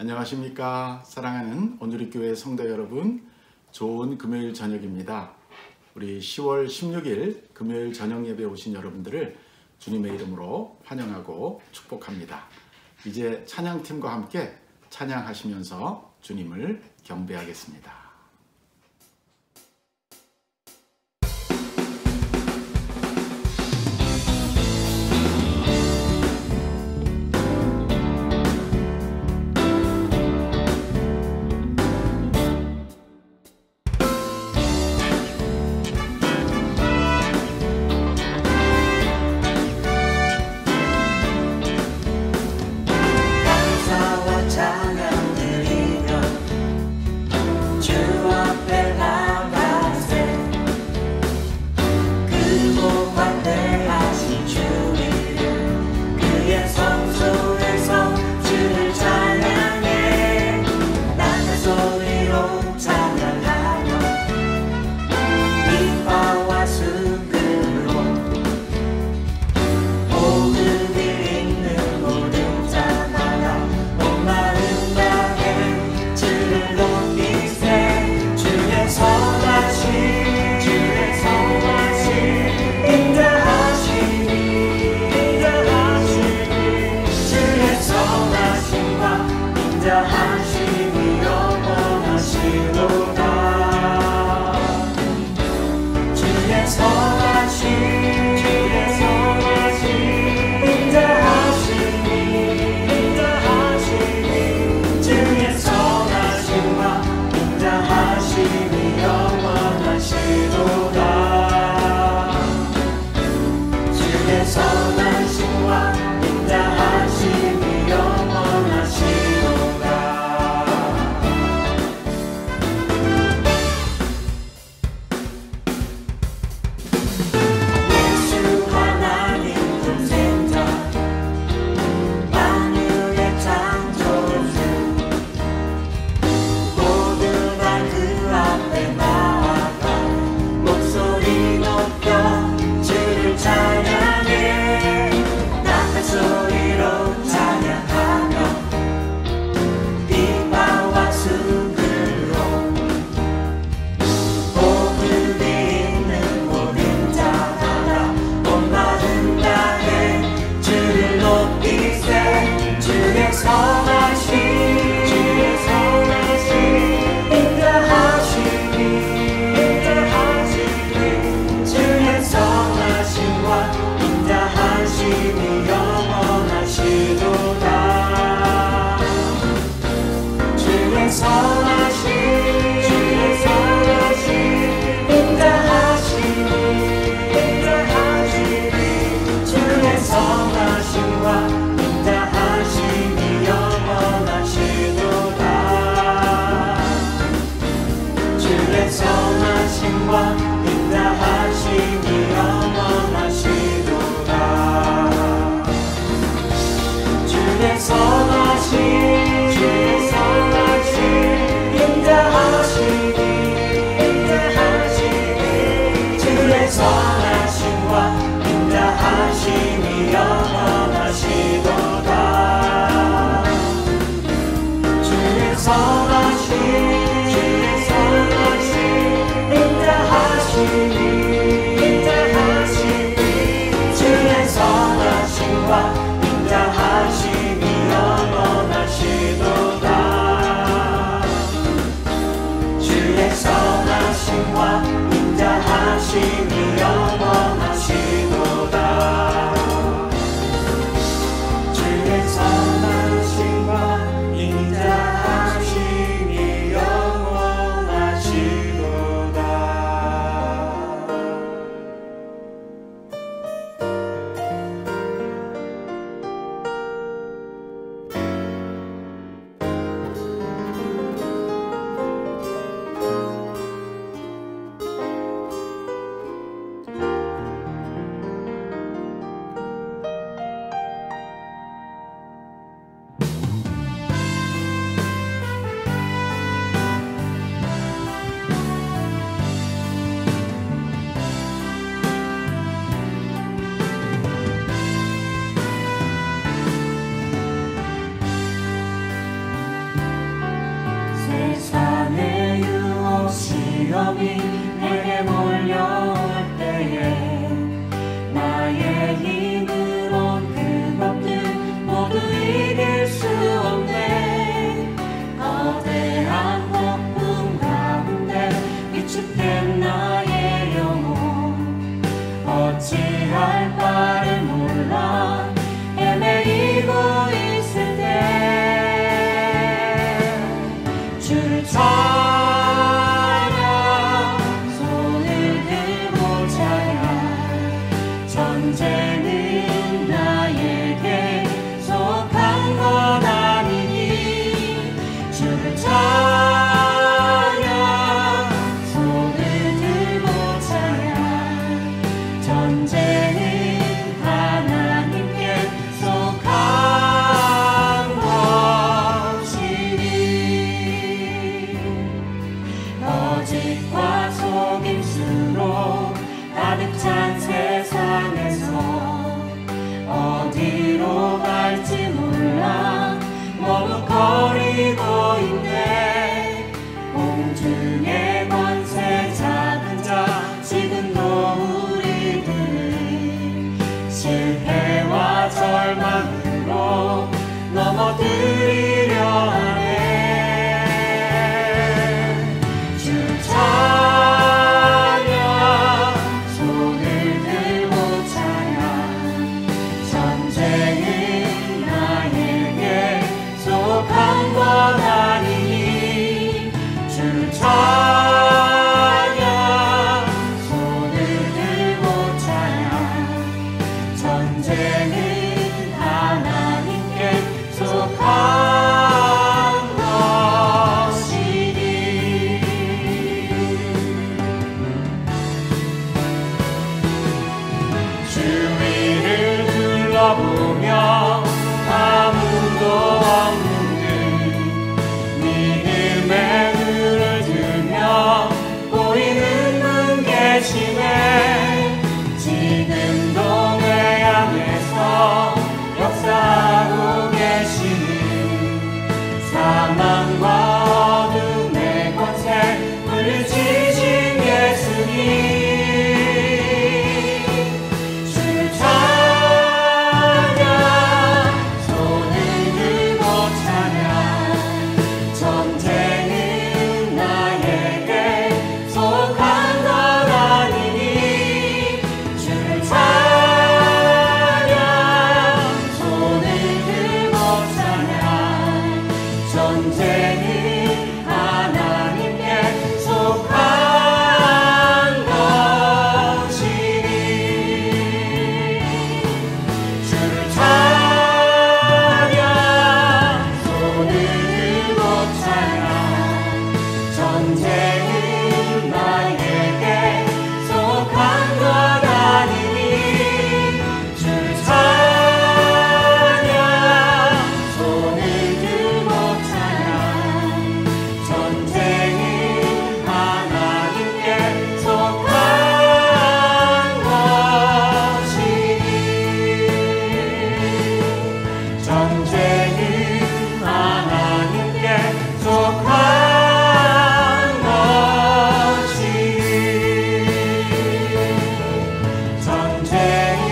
안녕하십니까. 사랑하는 온누리 교회 성도 여러분, 좋은 금요일 저녁입니다. 우리 10월 16일 금요일 저녁 예배 오신 여러분들을 주님의 이름으로 환영하고 축복합니다. 이제 찬양팀과 함께 찬양하시면서 주님을 경배하겠습니다. 위험이 내게 몰려올 때에 나의 힘으로 그것들 모두 이길 수 없네. 거대한 폭풍 가운데 위축된 나의 영혼 어찌할 바를 몰라 헤매이고 있을 때 주를 찬양 손을 들고 찬양 전쟁은 나에게 속한 것 아니니 주를 찬양 손을 들고 찬양 전쟁은 하나님께 속한 것이니 거짓과 속임수로 가득 찬 세상에서 어디로 갈지 몰라 머뭇거리고 있네. 공중의 권세 잡은 자 지금도 우리들을 실패와 절망으로 넘어뜨리려 하네. 주 찬양 손을 들고 찬양 전쟁은 나에게 속한 것 아니니 주 찬양 손을 들고 찬양 전쟁은 하나님께 속한 것이니 주위를 둘러보며 아무도 없는 듯 믿음의 눈을 들며 보이는 분 계시네. 지금도 내 안에서 역사하고 계시는 사망과 어둠의 권세 물리치신 예수님 주를 찬양 손을 들고 찬양 전쟁은 나에게 속한 것 아니니 주를 찬양 손을 들고 찬양 전쟁은 하나님께 속한 것이니 주를 찬양 손을 들고 찬양 전쟁은 나에게 속한 것 아니니 주를 찬양 손을 들고 찬양 전쟁은 하나님께 속한 것이니 전쟁은 하나님께 속한 것이니 전쟁은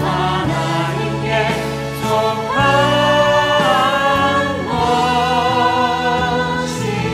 하나님께 속한 것이니.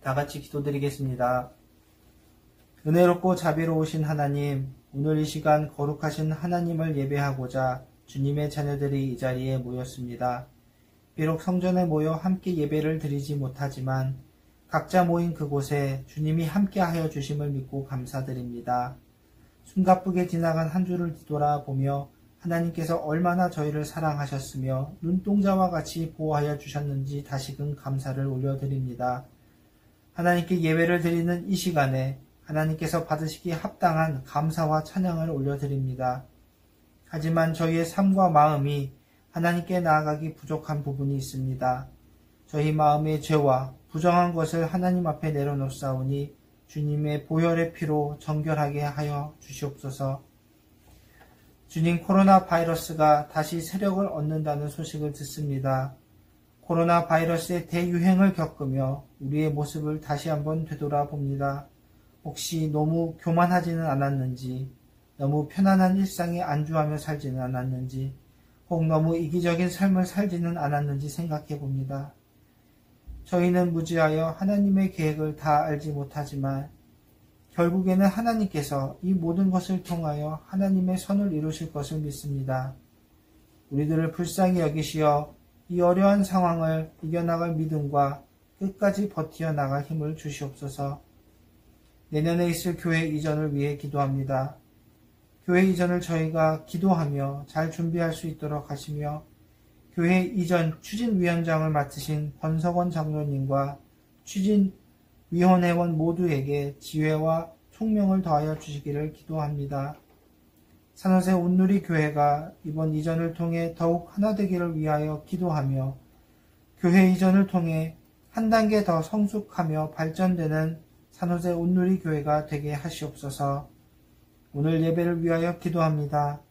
다 같이 기도드리겠습니다. 은혜롭고 자비로우신 하나님, 오늘 이 시간 거룩하신 하나님을 예배하고자 주님의 자녀들이 이 자리에 모였습니다. 비록 성전에 모여 함께 예배를 드리지 못하지만 각자 모인 그곳에 주님이 함께하여 주심을 믿고 감사드립니다. 숨가쁘게 지나간 한 주를 뒤돌아보며 하나님께서 얼마나 저희를 사랑하셨으며 눈동자와 같이 보호하여 주셨는지 다시금 감사를 올려드립니다. 하나님께 예배를 드리는 이 시간에 하나님께서 받으시기에 합당한 감사와 찬양을 올려드립니다. 하지만 저희의 삶과 마음이 하나님께 나아가기 부족한 부분이 있습니다. 저희 마음의 죄와 부정한 것을 하나님 앞에 내려놓사오니 주님의 보혈의 피로 정결하게 하여 주시옵소서. 주님, 코로나 바이러스가 다시 세력을 얻는다는 소식을 듣습니다. 코로나 바이러스의 대유행을 겪으며 우리의 모습을 다시 한번 되돌아봅니다. 혹시 너무 교만하지는 않았는지, 너무 편안한 일상에 안주하며 살지는 않았는지, 혹 너무 이기적인 삶을 살지는 않았는지 생각해 봅니다. 저희는 무지하여 하나님의 계획을 다 알지 못하지만 결국에는 하나님께서 이 모든 것을 통하여 하나님의 선을 이루실 것을 믿습니다. 우리들을 불쌍히 여기시어 이 어려운 상황을 이겨나갈 믿음과 끝까지 버티어나갈 힘을 주시옵소서. 내년에 있을 교회 이전을 위해 기도합니다. 교회 이전을 저희가 기도하며 잘 준비할 수 있도록 하시며 교회 이전 추진위원장을 맡으신 권석원 장로님과 추진위원회원 모두에게 지혜와 총명을 더하여 주시기를 기도합니다. 산호세 온누리 교회가 이번 이전을 통해 더욱 하나 되기를 위하여 기도하며 교회 이전을 통해 한 단계 더 성숙하며 발전되는 산호세 온누리 교회가 되게 하시옵소서. 오늘 예배를 위하여 기도합니다.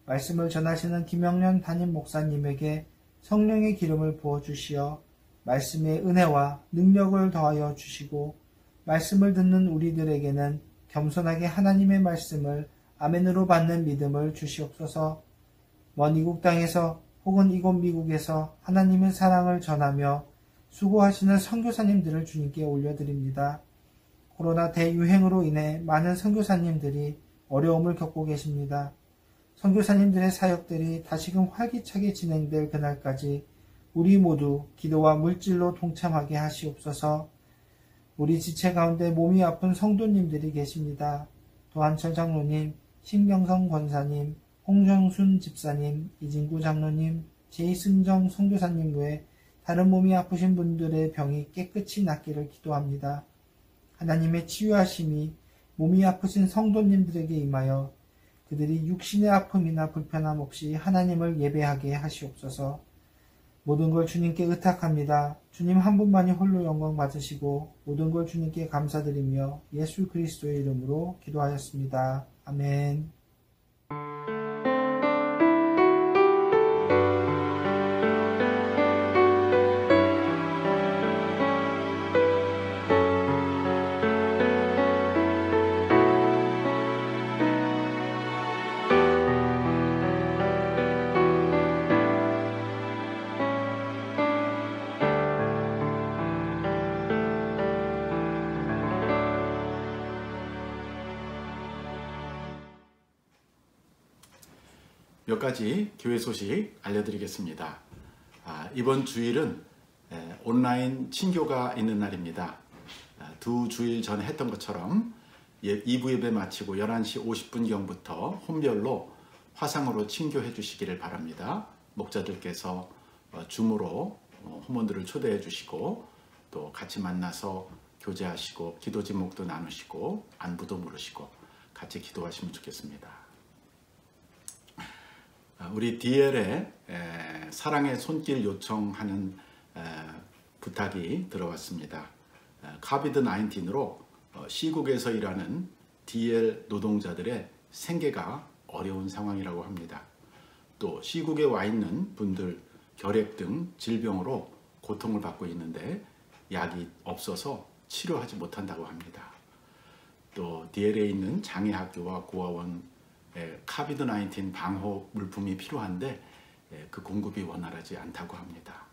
말씀을 전하시는 김영련 담임 목사님에게 성령의 기름을 부어주시어 말씀의 은혜와 능력을 더하여 주시고 말씀을 듣는 우리들에게는 겸손하게 하나님의 말씀을 아멘으로 받는 믿음을 주시옵소서. 먼 이국 땅에서 혹은 이곳 미국에서 하나님의 사랑을 전하며 수고하시는 선교사님들을 주님께 올려드립니다. 코로나 대유행으로 인해 많은 선교사님들이 어려움을 겪고 계십니다. 선교사님들의 사역들이 다시금 활기차게 진행될 그날까지 우리 모두 기도와 물질로 동참하게 하시옵소서. 우리 지체 가운데 몸이 아픈 성도님들이 계십니다. 도한철 장로님, 신경성 권사님, 홍정순 집사님, 이진구 장로님, 제이승정 선교사님 외에 다른 몸이 아프신 분들의 병이 깨끗이 낫기를 기도합니다. 하나님의 치유하심이 몸이 아프신 성도님들에게 임하여 그들이 육신의 아픔이나 불편함 없이 하나님을 예배하게 하시옵소서. 모든 걸 주님께 의탁합니다. 주님 한 분만이 홀로 영광 받으시고 모든 걸 주님께 감사드리며 예수 그리스도의 이름으로 기도하였습니다. 아멘. 몇 가지 교회 소식 알려드리겠습니다. 이번 주일은 온라인 친교가 있는 날입니다. 두 주일 전에 했던 것처럼 2부 예배 마치고 11시 50분경부터 혼별로 화상으로 친교해 주시기를 바랍니다. 목자들께서 줌으로 후원들을 초대해 주시고 또 같이 만나서 교제하시고 기도 제목도 나누시고 안부도 물으시고 같이 기도하시면 좋겠습니다. 우리 DL에 사랑의 손길 요청하는 부탁이 들어왔습니다. 코비드-19로 시국에서 일하는 DL 노동자들의 생계가 어려운 상황이라고 합니다. 또 시국에 와 있는 분들 결핵 등 질병으로 고통을 받고 있는데 약이 없어서 치료하지 못한다고 합니다. 또 DL에 있는 장애학교와 고아원 코비드-19 방호 물품이 필요한데 그 공급이 원활하지 않다고 합니다.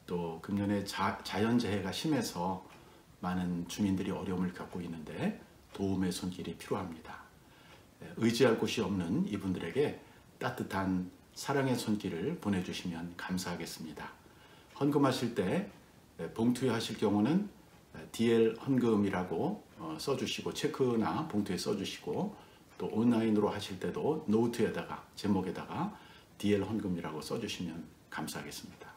또 금년에 자연재해가 심해서 많은 주민들이 어려움을 겪고 있는데 도움의 손길이 필요합니다. 의지할 곳이 없는 이분들에게 따뜻한 사랑의 손길을 보내주시면 감사하겠습니다. 헌금하실 때 봉투에 하실 경우는 DL 헌금이라고 써주시고 체크나 봉투에 써주시고 또 온라인으로 하실 때도 노트에다가 제목에다가 DL 헌금이라고 써주시면 감사하겠습니다.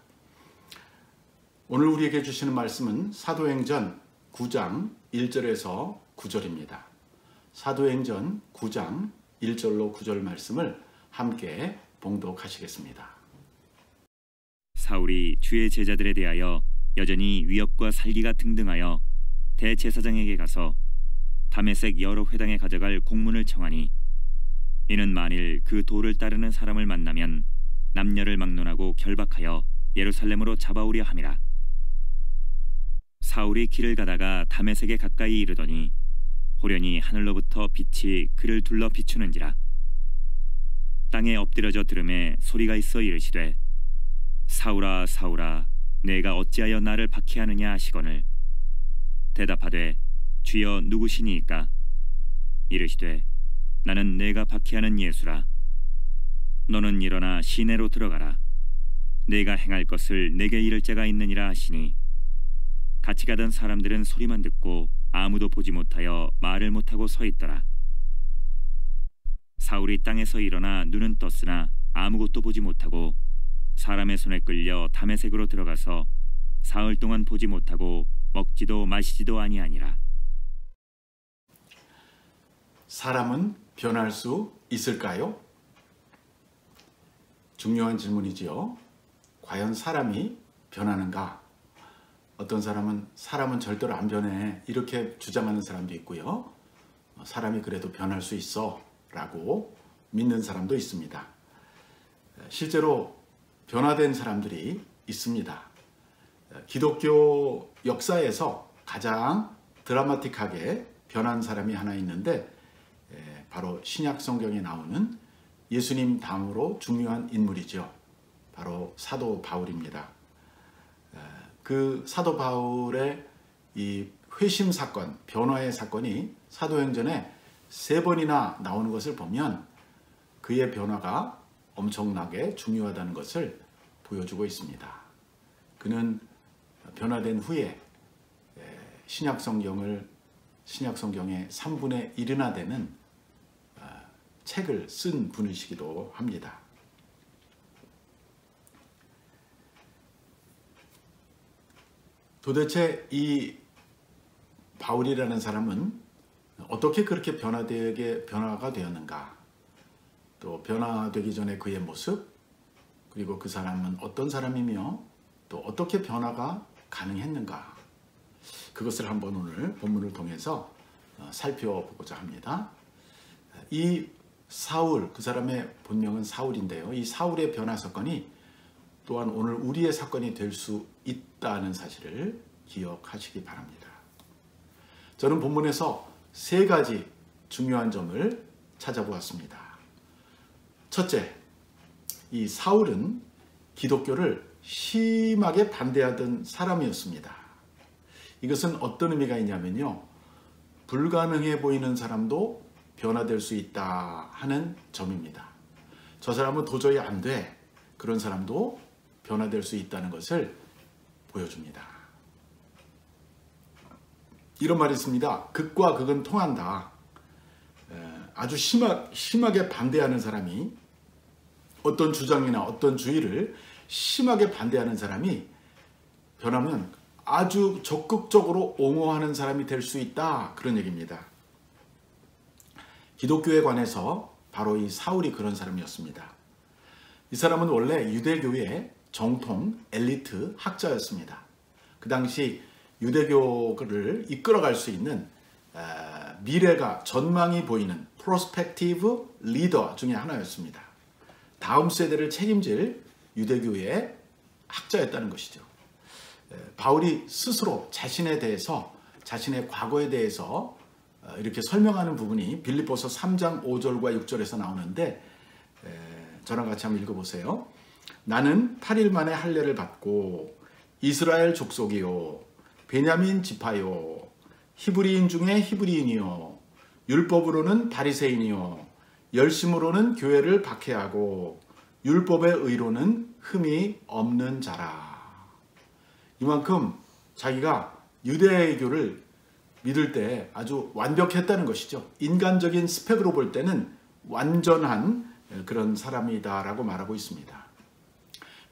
오늘 우리에게 주시는 말씀은 사도행전 9장 1절에서 9절입니다. 사도행전 9장 1절로 9절 말씀을 함께 봉독하시겠습니다. 사울이 주의 제자들에 대하여 여전히 위협과 살기가 등등하여 대제사장에게 가서 다메섹 여러 회당에 가져갈 공문을 청하니 이는 만일 그 도를 따르는 사람을 만나면 남녀를 막론하고 결박하여 예루살렘으로 잡아오려 함이라. 사울이 길을 가다가 다메섹에 가까이 이르더니 호련히 하늘로부터 빛이 그를 둘러 비추는지라. 땅에 엎드려져 들음에 소리가 있어 이르시되 사울아 사울아 내가 어찌하여 나를 박해하느냐 하시거늘 대답하되 주여 누구시니이까? 이르시되 나는 내가 박해하는 예수라. 너는 일어나 시내로 들어가라. 내가 행할 것을 내게 이를 자가 있느니라 하시니 같이 가던 사람들은 소리만 듣고 아무도 보지 못하여 말을 못하고 서 있더라. 사울이 땅에서 일어나 눈은 떴으나 아무것도 보지 못하고 사람의 손에 끌려 다메섹으로 들어가서 사흘 동안 보지 못하고 먹지도 마시지도 아니하니라. 사람은 변할 수 있을까요? 중요한 질문이지요. 과연 사람이 변하는가? 어떤 사람은 절대로 안 변해 이렇게 주장하는 사람도 있고요. 사람이 그래도 변할 수 있어 라고 믿는 사람도 있습니다. 실제로 변화된 사람들이 있습니다. 기독교 역사에서 가장 드라마틱하게 변한 사람이 하나 있는데 바로 신약 성경에 나오는 예수님 다음으로 중요한 인물이죠. 바로 사도 바울입니다. 그 사도 바울의 이 회심 사건, 변화의 사건이 사도행전에 3번이나 나오는 것을 보면 그의 변화가 엄청나게 중요하다는 것을 보여주고 있습니다. 그는 변화된 후에 신약 성경의 3분의 1이나 되는 책을 쓴 분이시기도 합니다. 도대체 이 바울이라는 사람은 어떻게 그렇게 변화가 되었는가? 또 변화되기 전에 그의 모습, 그리고 그 사람은 어떤 사람이며 또 어떻게 변화가 가능했는가? 그것을 한번 오늘 본문을 통해서 살펴보고자 합니다. 이 사울, 그 사람의 본명은 사울인데요. 이 사울의 변화 사건이 또한 오늘 우리의 사건이 될 수 있다는 사실을 기억하시기 바랍니다. 저는 본문에서 3가지 중요한 점을 찾아보았습니다. 첫째, 이 사울은 기독교를 심하게 반대하던 사람이었습니다. 이것은 어떤 의미가 있냐면요. 불가능해 보이는 사람도 변화될 수 있다 하는 점입니다. 저 사람은 도저히 안 돼. 그런 사람도 변화될 수 있다는 것을 보여줍니다. 이런 말이 있습니다. 극과 극은 통한다. 아주 심하게 반대하는 사람이 어떤 주장이나 어떤 주의를 심하게 반대하는 사람이 변하면 아주 적극적으로 옹호하는 사람이 될 수 있다. 그런 얘기입니다. 기독교에 관해서 바로 이 사울이 그런 사람이었습니다. 이 사람은 원래 유대교의 정통 엘리트 학자였습니다. 그 당시 유대교를 이끌어갈 수 있는 미래가 전망이 보이는 프로스펙티브 리더 중에 하나였습니다. 다음 세대를 책임질 유대교의 학자였다는 것이죠. 바울이 스스로 자신에 대해서, 자신의 과거에 대해서 이렇게 설명하는 부분이 빌립보서 3장 5절과 6절에서 나오는데 저랑 같이 한번 읽어보세요. 나는 8일 만에 할례를 받고 이스라엘 족속이요 베냐민 지파요 히브리인 중에 히브리인이요 율법으로는 바리새인이요 열심으로는 교회를 박해하고 율법의 의로는 흠이 없는 자라. 이만큼 자기가 유대교를 믿을 때 아주 완벽했다는 것이죠. 인간적인 스펙으로 볼 때는 완전한 그런 사람이다라고 말하고 있습니다.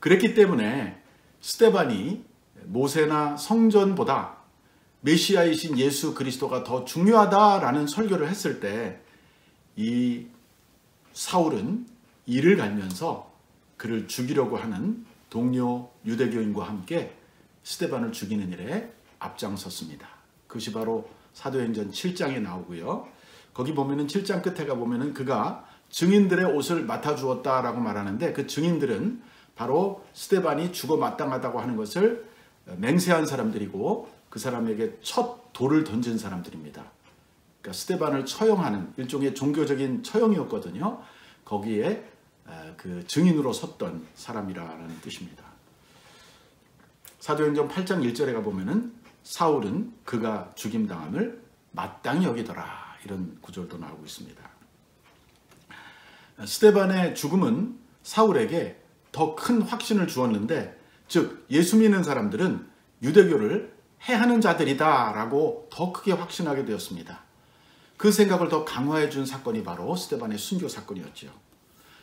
그랬기 때문에 스데반이 모세나 성전보다 메시아이신 예수 그리스도가 더 중요하다라는 설교를 했을 때 이 사울은 이를 갈면서 그를 죽이려고 하는 동료 유대교인과 함께 스데반을 죽이는 일에 앞장섰습니다. 그것이 바로 사도행전 7장에 나오고요. 거기 보면은 7장 끝에 가보면은 그가 증인들의 옷을 맡아주었다라고 말하는데 그 증인들은 바로 스데반이 죽어 마땅하다고 하는 것을 맹세한 사람들이고 그 사람에게 첫 돌을 던진 사람들입니다. 그러니까 스데반을 처형하는 일종의 종교적인 처형이었거든요. 거기에 그 증인으로 섰던 사람이라는 뜻입니다. 사도행전 8장 1절에 가보면은 사울은 그가 죽임당함을 마땅히 여기더라. 이런 구절도 나오고 있습니다. 스데반의 죽음은 사울에게 더 큰 확신을 주었는데, 즉 예수 믿는 사람들은 유대교를 해하는 자들이다 라고 더 크게 확신하게 되었습니다. 그 생각을 더 강화해 준 사건이 바로 스데반의 순교 사건이었죠.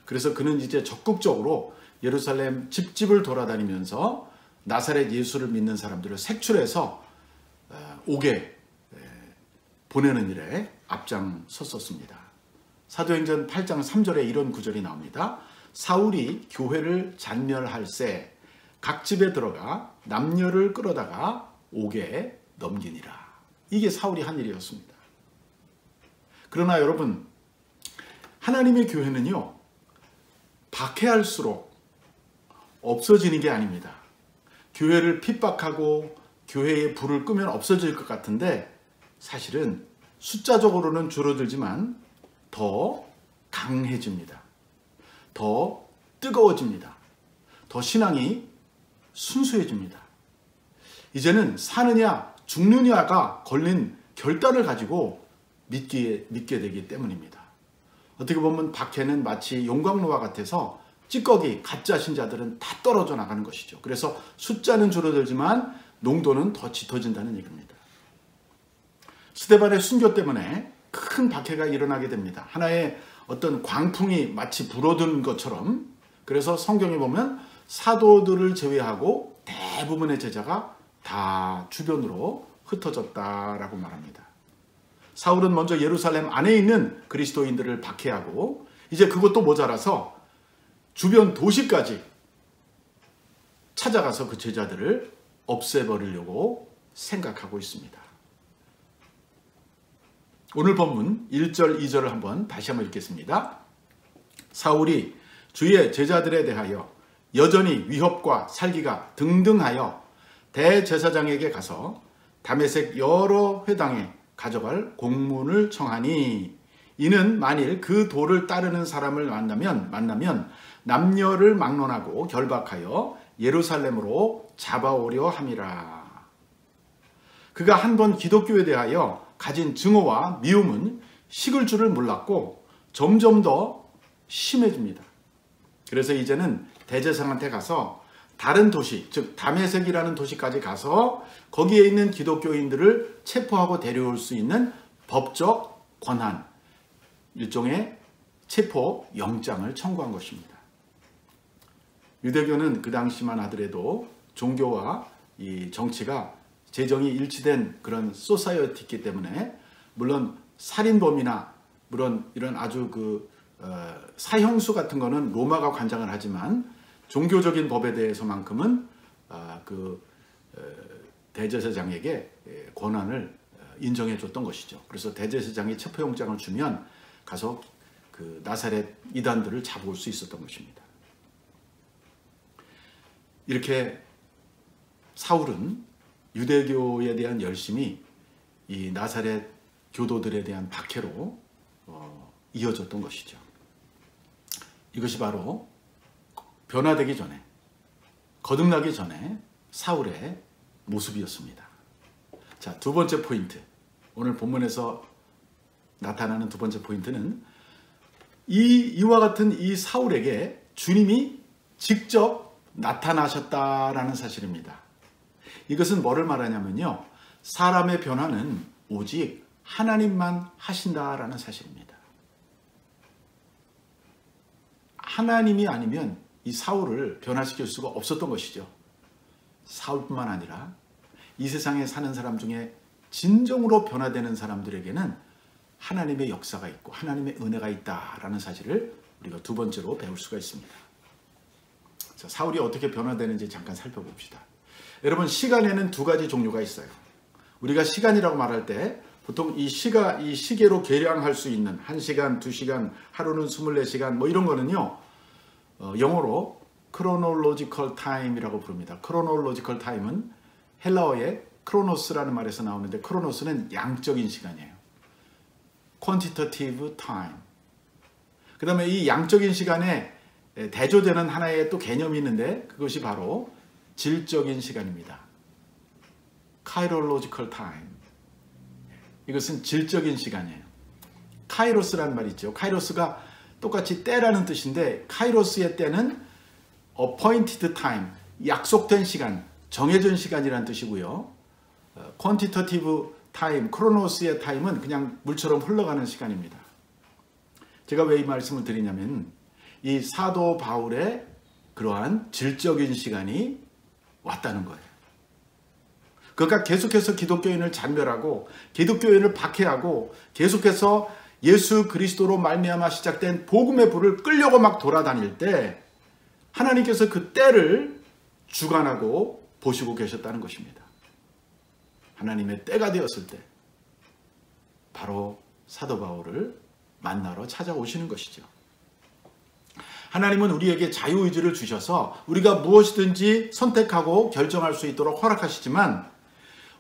그래서 그는 이제 적극적으로 예루살렘 집집을 돌아다니면서 나사렛 예수를 믿는 사람들을 색출해서 옥에 보내는 일에 앞장섰었습니다. 사도행전 8장 3절에 이런 구절이 나옵니다. 사울이 교회를 잔멸할새 각 집에 들어가 남녀를 끌어다가 옥에 넘기니라. 이게 사울이 한 일이었습니다. 그러나 여러분, 하나님의 교회는요, 박해할수록 없어지는 게 아닙니다. 교회를 핍박하고 교회의 불을 끄면 없어질 것 같은데 사실은 숫자적으로는 줄어들지만 더 강해집니다. 더 뜨거워집니다. 더 신앙이 순수해집니다. 이제는 사느냐 죽느냐가 걸린 결단을 가지고 믿게 되기 때문입니다. 어떻게 보면 박해는 마치 용광로와 같아서 찌꺼기, 가짜 신자들은 다 떨어져 나가는 것이죠. 그래서 숫자는 줄어들지만 농도는 더 짙어진다는 얘기입니다. 스데반의 순교 때문에 큰 박해가 일어나게 됩니다. 하나의 어떤 광풍이 마치 불어든 것처럼. 그래서 성경에 보면 사도들을 제외하고 대부분의 제자가 다 주변으로 흩어졌다라고 말합니다. 사울은 먼저 예루살렘 안에 있는 그리스도인들을 박해하고 이제 그것도 모자라서 주변 도시까지 찾아가서 그 제자들을 없애버리려고 생각하고 있습니다. 오늘 본문 1절, 2절을 다시 한번 읽겠습니다. 사울이 주의 제자들에 대하여 여전히 위협과 살기가 등등하여 대제사장에게 가서 다메섹 여러 회당에 가져갈 공문을 청하니 이는 만일 그 도를 따르는 사람을 만나면 남녀를 막론하고 결박하여 예루살렘으로 잡아오려 함이라. 그가 한 번 기독교에 대하여 가진 증오와 미움은 식을 줄을 몰랐고 점점 더 심해집니다. 그래서 이제는 대제사장한테 가서 다른 도시, 즉 다메섹이라는 도시까지 가서 거기에 있는 기독교인들을 체포하고 데려올 수 있는 법적 권한, 일종의 체포 영장을 청구한 것입니다. 유대교는 그 당시만 하더라도 종교와 이 정치가 재정이 일치된 그런 소사이어티이기 때문에 물론 살인범이나 물론 이런 아주 사형수 같은 거는 로마가 관장을 하지만 종교적인 법에 대해서만큼은 대제사장에게 권한을 인정해 줬던 것이죠. 그래서 대제사장이 체포영장을 주면 가서 그 나사렛 이단들을 잡아올 수 있었던 것입니다. 이렇게 사울은 유대교에 대한 열심이 이 나사렛 교도들에 대한 박해로 이어졌던 것이죠. 이것이 바로 변화되기 전에, 거듭나기 전에 사울의 모습이었습니다. 자, 두 번째 포인트. 오늘 본문에서 나타나는 두 번째 포인트는 이와 같은 이 사울에게 주님이 직접 나타나셨다라는 사실입니다. 이것은 뭐를 말하냐면요, 사람의 변화는 오직 하나님만 하신다라는 사실입니다. 하나님이 아니면 이 사울을 변화시킬 수가 없었던 것이죠. 사울뿐만 아니라 이 세상에 사는 사람 중에 진정으로 변화되는 사람들에게는 하나님의 역사가 있고 하나님의 은혜가 있다라는 사실을 우리가 두 번째로 배울 수가 있습니다. 자, 사울이 어떻게 변화되는지 잠깐 살펴봅시다. 여러분, 시간에는 두 가지 종류가 있어요. 우리가 시간이라고 말할 때 보통 이 시계로 계량할 수 있는 1시간, 2시간, 하루는 24시간 뭐 이런 거는요, 영어로 chronological time이라고 부릅니다. chronological time은 헬라어의 크로노스라는 말에서 나오는데, 크로노스는 양적인 시간이에요. quantitative time. 그 다음에 이 양적인 시간에 대조되는 하나의 또 개념이 있는데 그것이 바로 질적인 시간입니다. kairological time. 이것은 질적인 시간이에요. 카이로스라는 말이 있죠. 카이로스가 똑같이 때라는 뜻인데, 카이로스의 때는 appointed time, 약속된 시간, 정해진 시간이라는 뜻이고요. quantitative 타임, 크로노스의 타임은 그냥 물처럼 흘러가는 시간입니다. 제가 왜 이 말씀을 드리냐면 이 사도 바울의 그러한 질적인 시간이 왔다는 거예요. 그러니까 계속해서 기독교인을 잔멸하고 기독교인을 박해하고 계속해서 예수 그리스도로 말미암아 시작된 복음의 불을 끌려고 막 돌아다닐 때 하나님께서 그 때를 주관하고 보시고 계셨다는 것입니다. 하나님의 때가 되었을 때 바로 사도 바울을 만나러 찾아오시는 것이죠. 하나님은 우리에게 자유의지를 주셔서 우리가 무엇이든지 선택하고 결정할 수 있도록 허락하시지만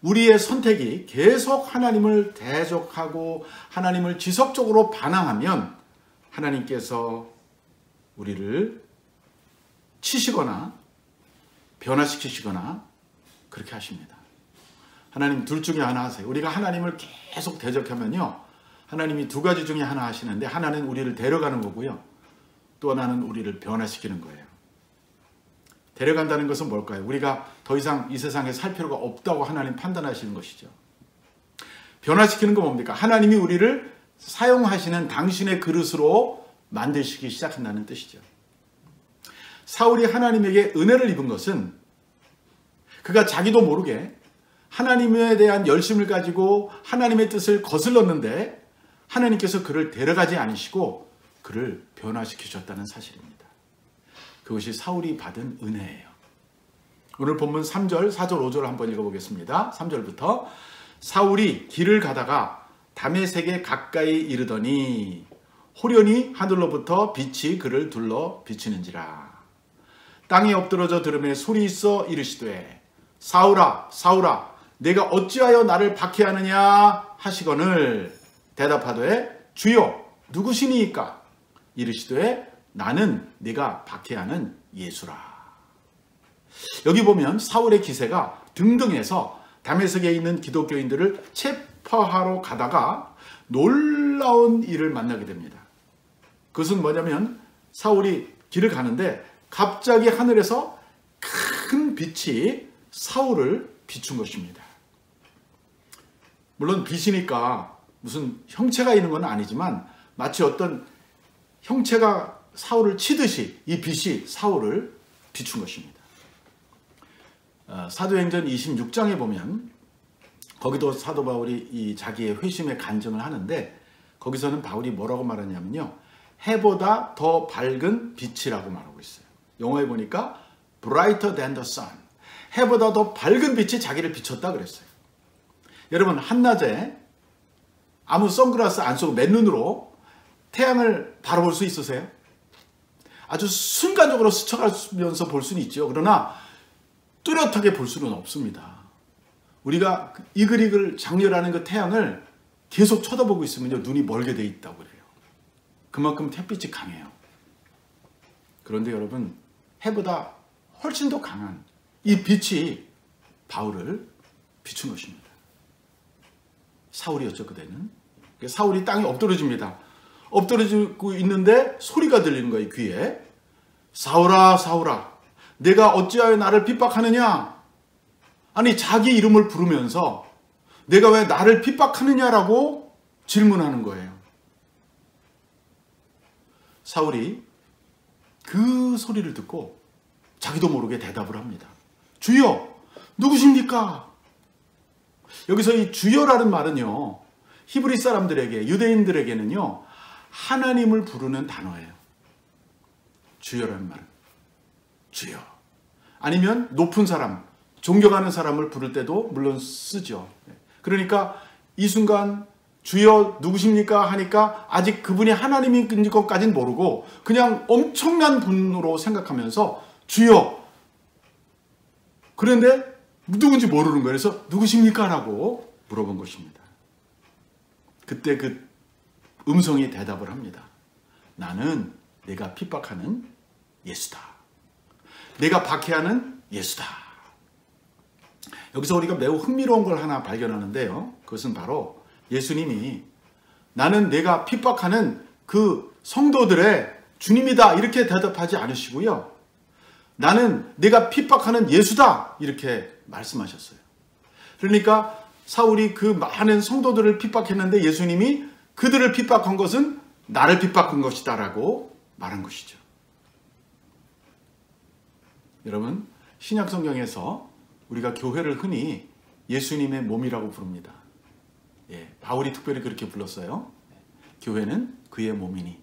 우리의 선택이 계속 하나님을 대적하고 하나님을 지속적으로 반항하면 하나님께서 우리를 치시거나 변화시키시거나 그렇게 하십니다. 하나님 둘 중에 하나 하세요. 우리가 하나님을 계속 대적하면요, 하나님이 두 가지 중에 하나 하시는데 하나는 우리를 데려가는 거고요, 또 하나는 우리를 변화시키는 거예요. 데려간다는 것은 뭘까요? 우리가 더 이상 이 세상에 살 필요가 없다고 하나님 판단하시는 것이죠. 변화시키는 건 뭡니까? 하나님이 우리를 사용하시는 당신의 그릇으로 만드시기 시작한다는 뜻이죠. 사울이 하나님에게 은혜를 입은 것은 그가 자기도 모르게 하나님에 대한 열심을 가지고 하나님의 뜻을 거슬렀는데 하나님께서 그를 데려가지 않으시고 그를 변화시키셨다는 사실입니다. 그것이 사울이 받은 은혜예요. 오늘 본문 3절, 4절, 5절 한번 읽어보겠습니다. 3절부터 사울이 길을 가다가 다메섹에 가까이 이르더니 호련히 하늘로부터 빛이 그를 둘러 비치는지라. 땅에 엎드러져 들음에 소리 있어 이르시되 사울아 사울아 내가 어찌하여 나를 박해하느냐 하시거늘 대답하되 주여 누구시니이까? 이르시되 나는 네가 박해하는 예수라. 여기 보면 사울의 기세가 등등해서 다메섹에 있는 기독교인들을 체포하러 가다가 놀라운 일을 만나게 됩니다. 그것은 뭐냐면 사울이 길을 가는데 갑자기 하늘에서 큰 빛이 사울을 비춘 것입니다. 물론 빛이니까 무슨 형체가 있는 건 아니지만 마치 어떤 형체가 사울을 치듯이 이 빛이 사울을 비춘 것입니다. 사도행전 26장에 보면 거기도 사도 바울이 이 자기의 회심의 간증을 하는데 거기서는 바울이 뭐라고 말하냐면요, 해보다 더 밝은 빛이라고 말하고 있어요. 영어에 보니까 brighter than the sun, 해보다 더 밝은 빛이 자기를 비췄다 그랬어요. 여러분 한낮에 아무 선글라스 안 쓰고 맨눈으로 태양을 바라볼 수 있으세요? 아주 순간적으로 스쳐가면서 볼 수는 있죠. 그러나 뚜렷하게 볼 수는 없습니다. 우리가 이글이글 장렬하는 그 태양을 계속 쳐다보고 있으면요, 눈이 멀게 돼 있다고 그래요. 그만큼 햇빛이 강해요. 그런데 여러분, 해보다 훨씬 더 강한 이 빛이 바울을 비춘 것입니다. 사울이었죠, 그때는. 사울이 땅에 엎드러집니다. 엎드러지고 있는데 소리가 들리는 거예요, 귀에. 사울아 사울아 내가 어찌하여 나를 핍박하느냐. 아니 자기 이름을 부르면서 내가 왜 나를 핍박하느냐라고 질문하는 거예요. 사울이 그 소리를 듣고 자기도 모르게 대답을 합니다. 주여 누구십니까? 여기서 이 주여라는 말은요, 히브리 사람들에게, 유대인들에게는요, 하나님을 부르는 단어예요. 주여라는 말은 주여. 아니면 높은 사람, 존경하는 사람을 부를 때도 물론 쓰죠. 그러니까 이 순간 주여 누구십니까 하니까 아직 그분이 하나님인 것까지는 모르고 그냥 엄청난 분으로 생각하면서 주여. 그런데 누군지 모르는 거예요. 그래서 누구십니까? 라고 물어본 것입니다. 그때 그 음성이 대답을 합니다. 나는 내가 핍박하는 예수다. 내가 박해하는 예수다. 여기서 우리가 매우 흥미로운 걸 하나 발견하는데요. 그것은 바로 예수님이 나는 내가 핍박하는 그 성도들의 주님이다 이렇게 대답하지 않으시고요. 나는 내가 핍박하는 예수다 이렇게 말씀하셨어요. 그러니까 사울이 그 많은 성도들을 핍박했는데 예수님이 그들을 핍박한 것은 나를 핍박한 것이다 라고 말한 것이죠. 여러분, 신약 성경에서 우리가 교회를 흔히 예수님의 몸이라고 부릅니다. 바울이 특별히 그렇게 불렀어요. 교회는 그의 몸이니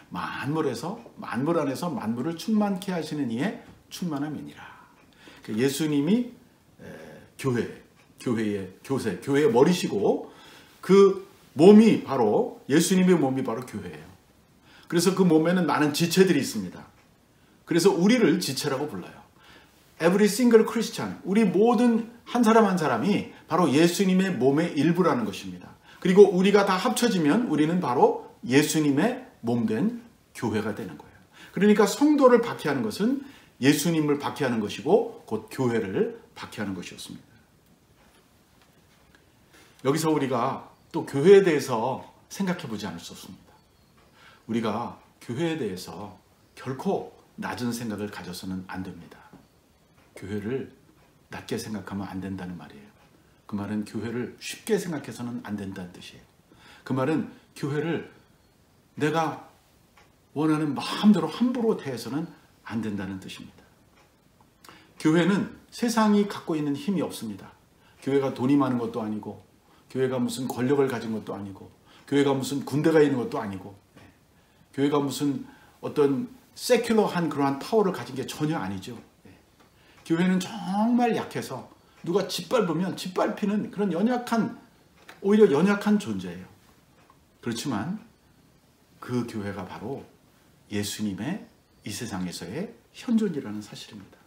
만물 안에서 만물을 충만케 하시는 이의 충만함이니라. 예수님이 교회의 교세, 교회의 머리시고 그 몸이 바로 예수님의 몸이 바로 교회예요. 그래서 그 몸에는 많은 지체들이 있습니다. 그래서 우리를 지체라고 불러요. Every single Christian, 우리 모든 한 사람 한 사람이 바로 예수님의 몸의 일부라는 것입니다. 그리고 우리가 다 합쳐지면 우리는 바로 예수님의 몸된 교회가 되는 거예요. 그러니까 성도를 박해하는 것은 예수님을 박해하는 것이고 곧 교회를 박해하는 것이었습니다. 여기서 우리가 또 교회에 대해서 생각해 보지 않을 수 없습니다. 우리가 교회에 대해서 결코 낮은 생각을 가져서는 안 됩니다. 교회를 낮게 생각하면 안 된다는 말이에요. 그 말은 교회를 쉽게 생각해서는 안 된다는 뜻이에요. 그 말은 교회를 내가 원하는 마음대로 함부로 대해서는 안 된다는 뜻입니다. 교회는 세상이 갖고 있는 힘이 없습니다. 교회가 돈이 많은 것도 아니고, 교회가 무슨 권력을 가진 것도 아니고, 교회가 무슨 군대가 있는 것도 아니고, 교회가 무슨 어떤 세큘러한 그러한 파워를 가진 게 전혀 아니죠. 교회는 정말 약해서 누가 짓밟으면 짓밟히는 그런 오히려 연약한 존재예요. 그렇지만 그 교회가 바로 예수님의 이 세상에서의 현존이라는 사실입니다.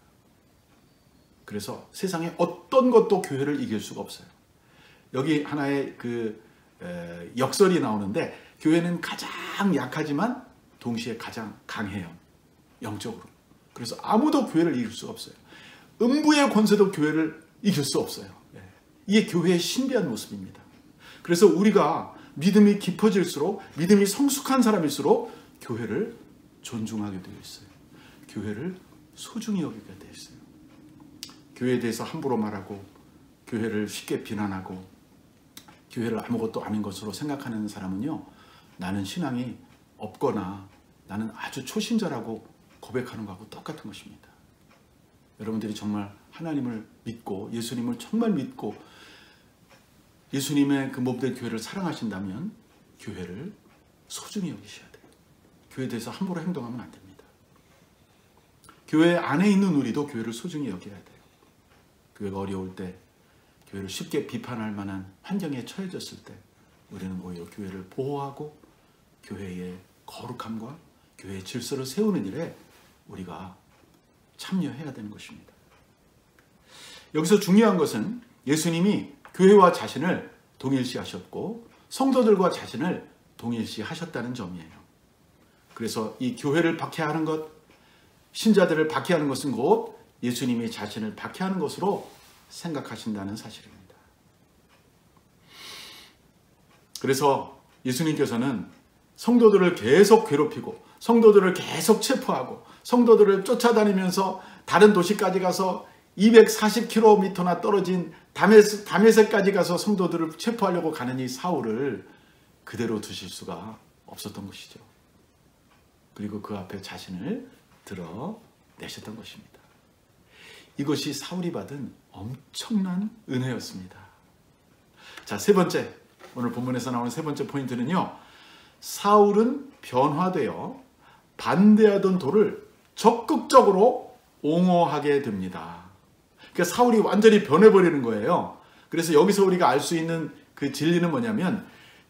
그래서 세상에 어떤 것도 교회를 이길 수가 없어요. 여기 하나의 역설이 나오는데, 교회는 가장 약하지만 동시에 가장 강해요. 영적으로. 그래서 아무도 교회를 이길 수가 없어요. 음부의 권세도 교회를 이길 수 없어요. 이게 교회의 신비한 모습입니다. 그래서 우리가 믿음이 깊어질수록, 믿음이 성숙한 사람일수록 교회를 존중하게 되어 있어요. 교회를 소중히 여기게 되어 있어요. 교회에 대해서 함부로 말하고, 교회를 쉽게 비난하고, 교회를 아무것도 아닌 것으로 생각하는 사람은요, 나는 신앙이 없거나 나는 아주 초신자라고 고백하는 것하고 똑같은 것입니다. 여러분들이 정말 하나님을 믿고 예수님을 정말 믿고 예수님의 그 몸된 교회를 사랑하신다면 교회를 소중히 여기셔야 돼요. 교회에 대해서 함부로 행동하면 안 됩니다. 교회 안에 있는 우리도 교회를 소중히 여겨야 돼요. 교회가 어려울 때, 교회를 쉽게 비판할 만한 환경에 처해졌을 때 우리는 오히려 교회를 보호하고 교회의 거룩함과 교회의 질서를 세우는 일에 우리가 참여해야 되는 것입니다. 여기서 중요한 것은 예수님이 교회와 자신을 동일시하셨고 성도들과 자신을 동일시하셨다는 점이에요. 그래서 이 교회를 박해하는 것, 신자들을 박해하는 것은 곧 예수님이 자신을 박해하는 것으로 생각하신다는 사실입니다. 그래서 예수님께서는 성도들을 계속 괴롭히고 성도들을 계속 체포하고 성도들을 쫓아다니면서 다른 도시까지 가서 240km나 떨어진 다메섹까지 가서 성도들을 체포하려고 가는 이 사울을 그대로 두실 수가 없었던 것이죠. 그리고 그 앞에 자신을 드러내셨던 것입니다. 이것이 사울이 받은 엄청난 은혜였습니다. 자, 세 번째, 오늘 본문에서 나오는 세 번째 포인트는요, 사울은 변화되어 반대하던 도를 적극적으로 옹호하게 됩니다. 그러니까 사울이 완전히 변해버리는 거예요. 그래서 여기서 우리가 알 수 있는 그 진리는 뭐냐면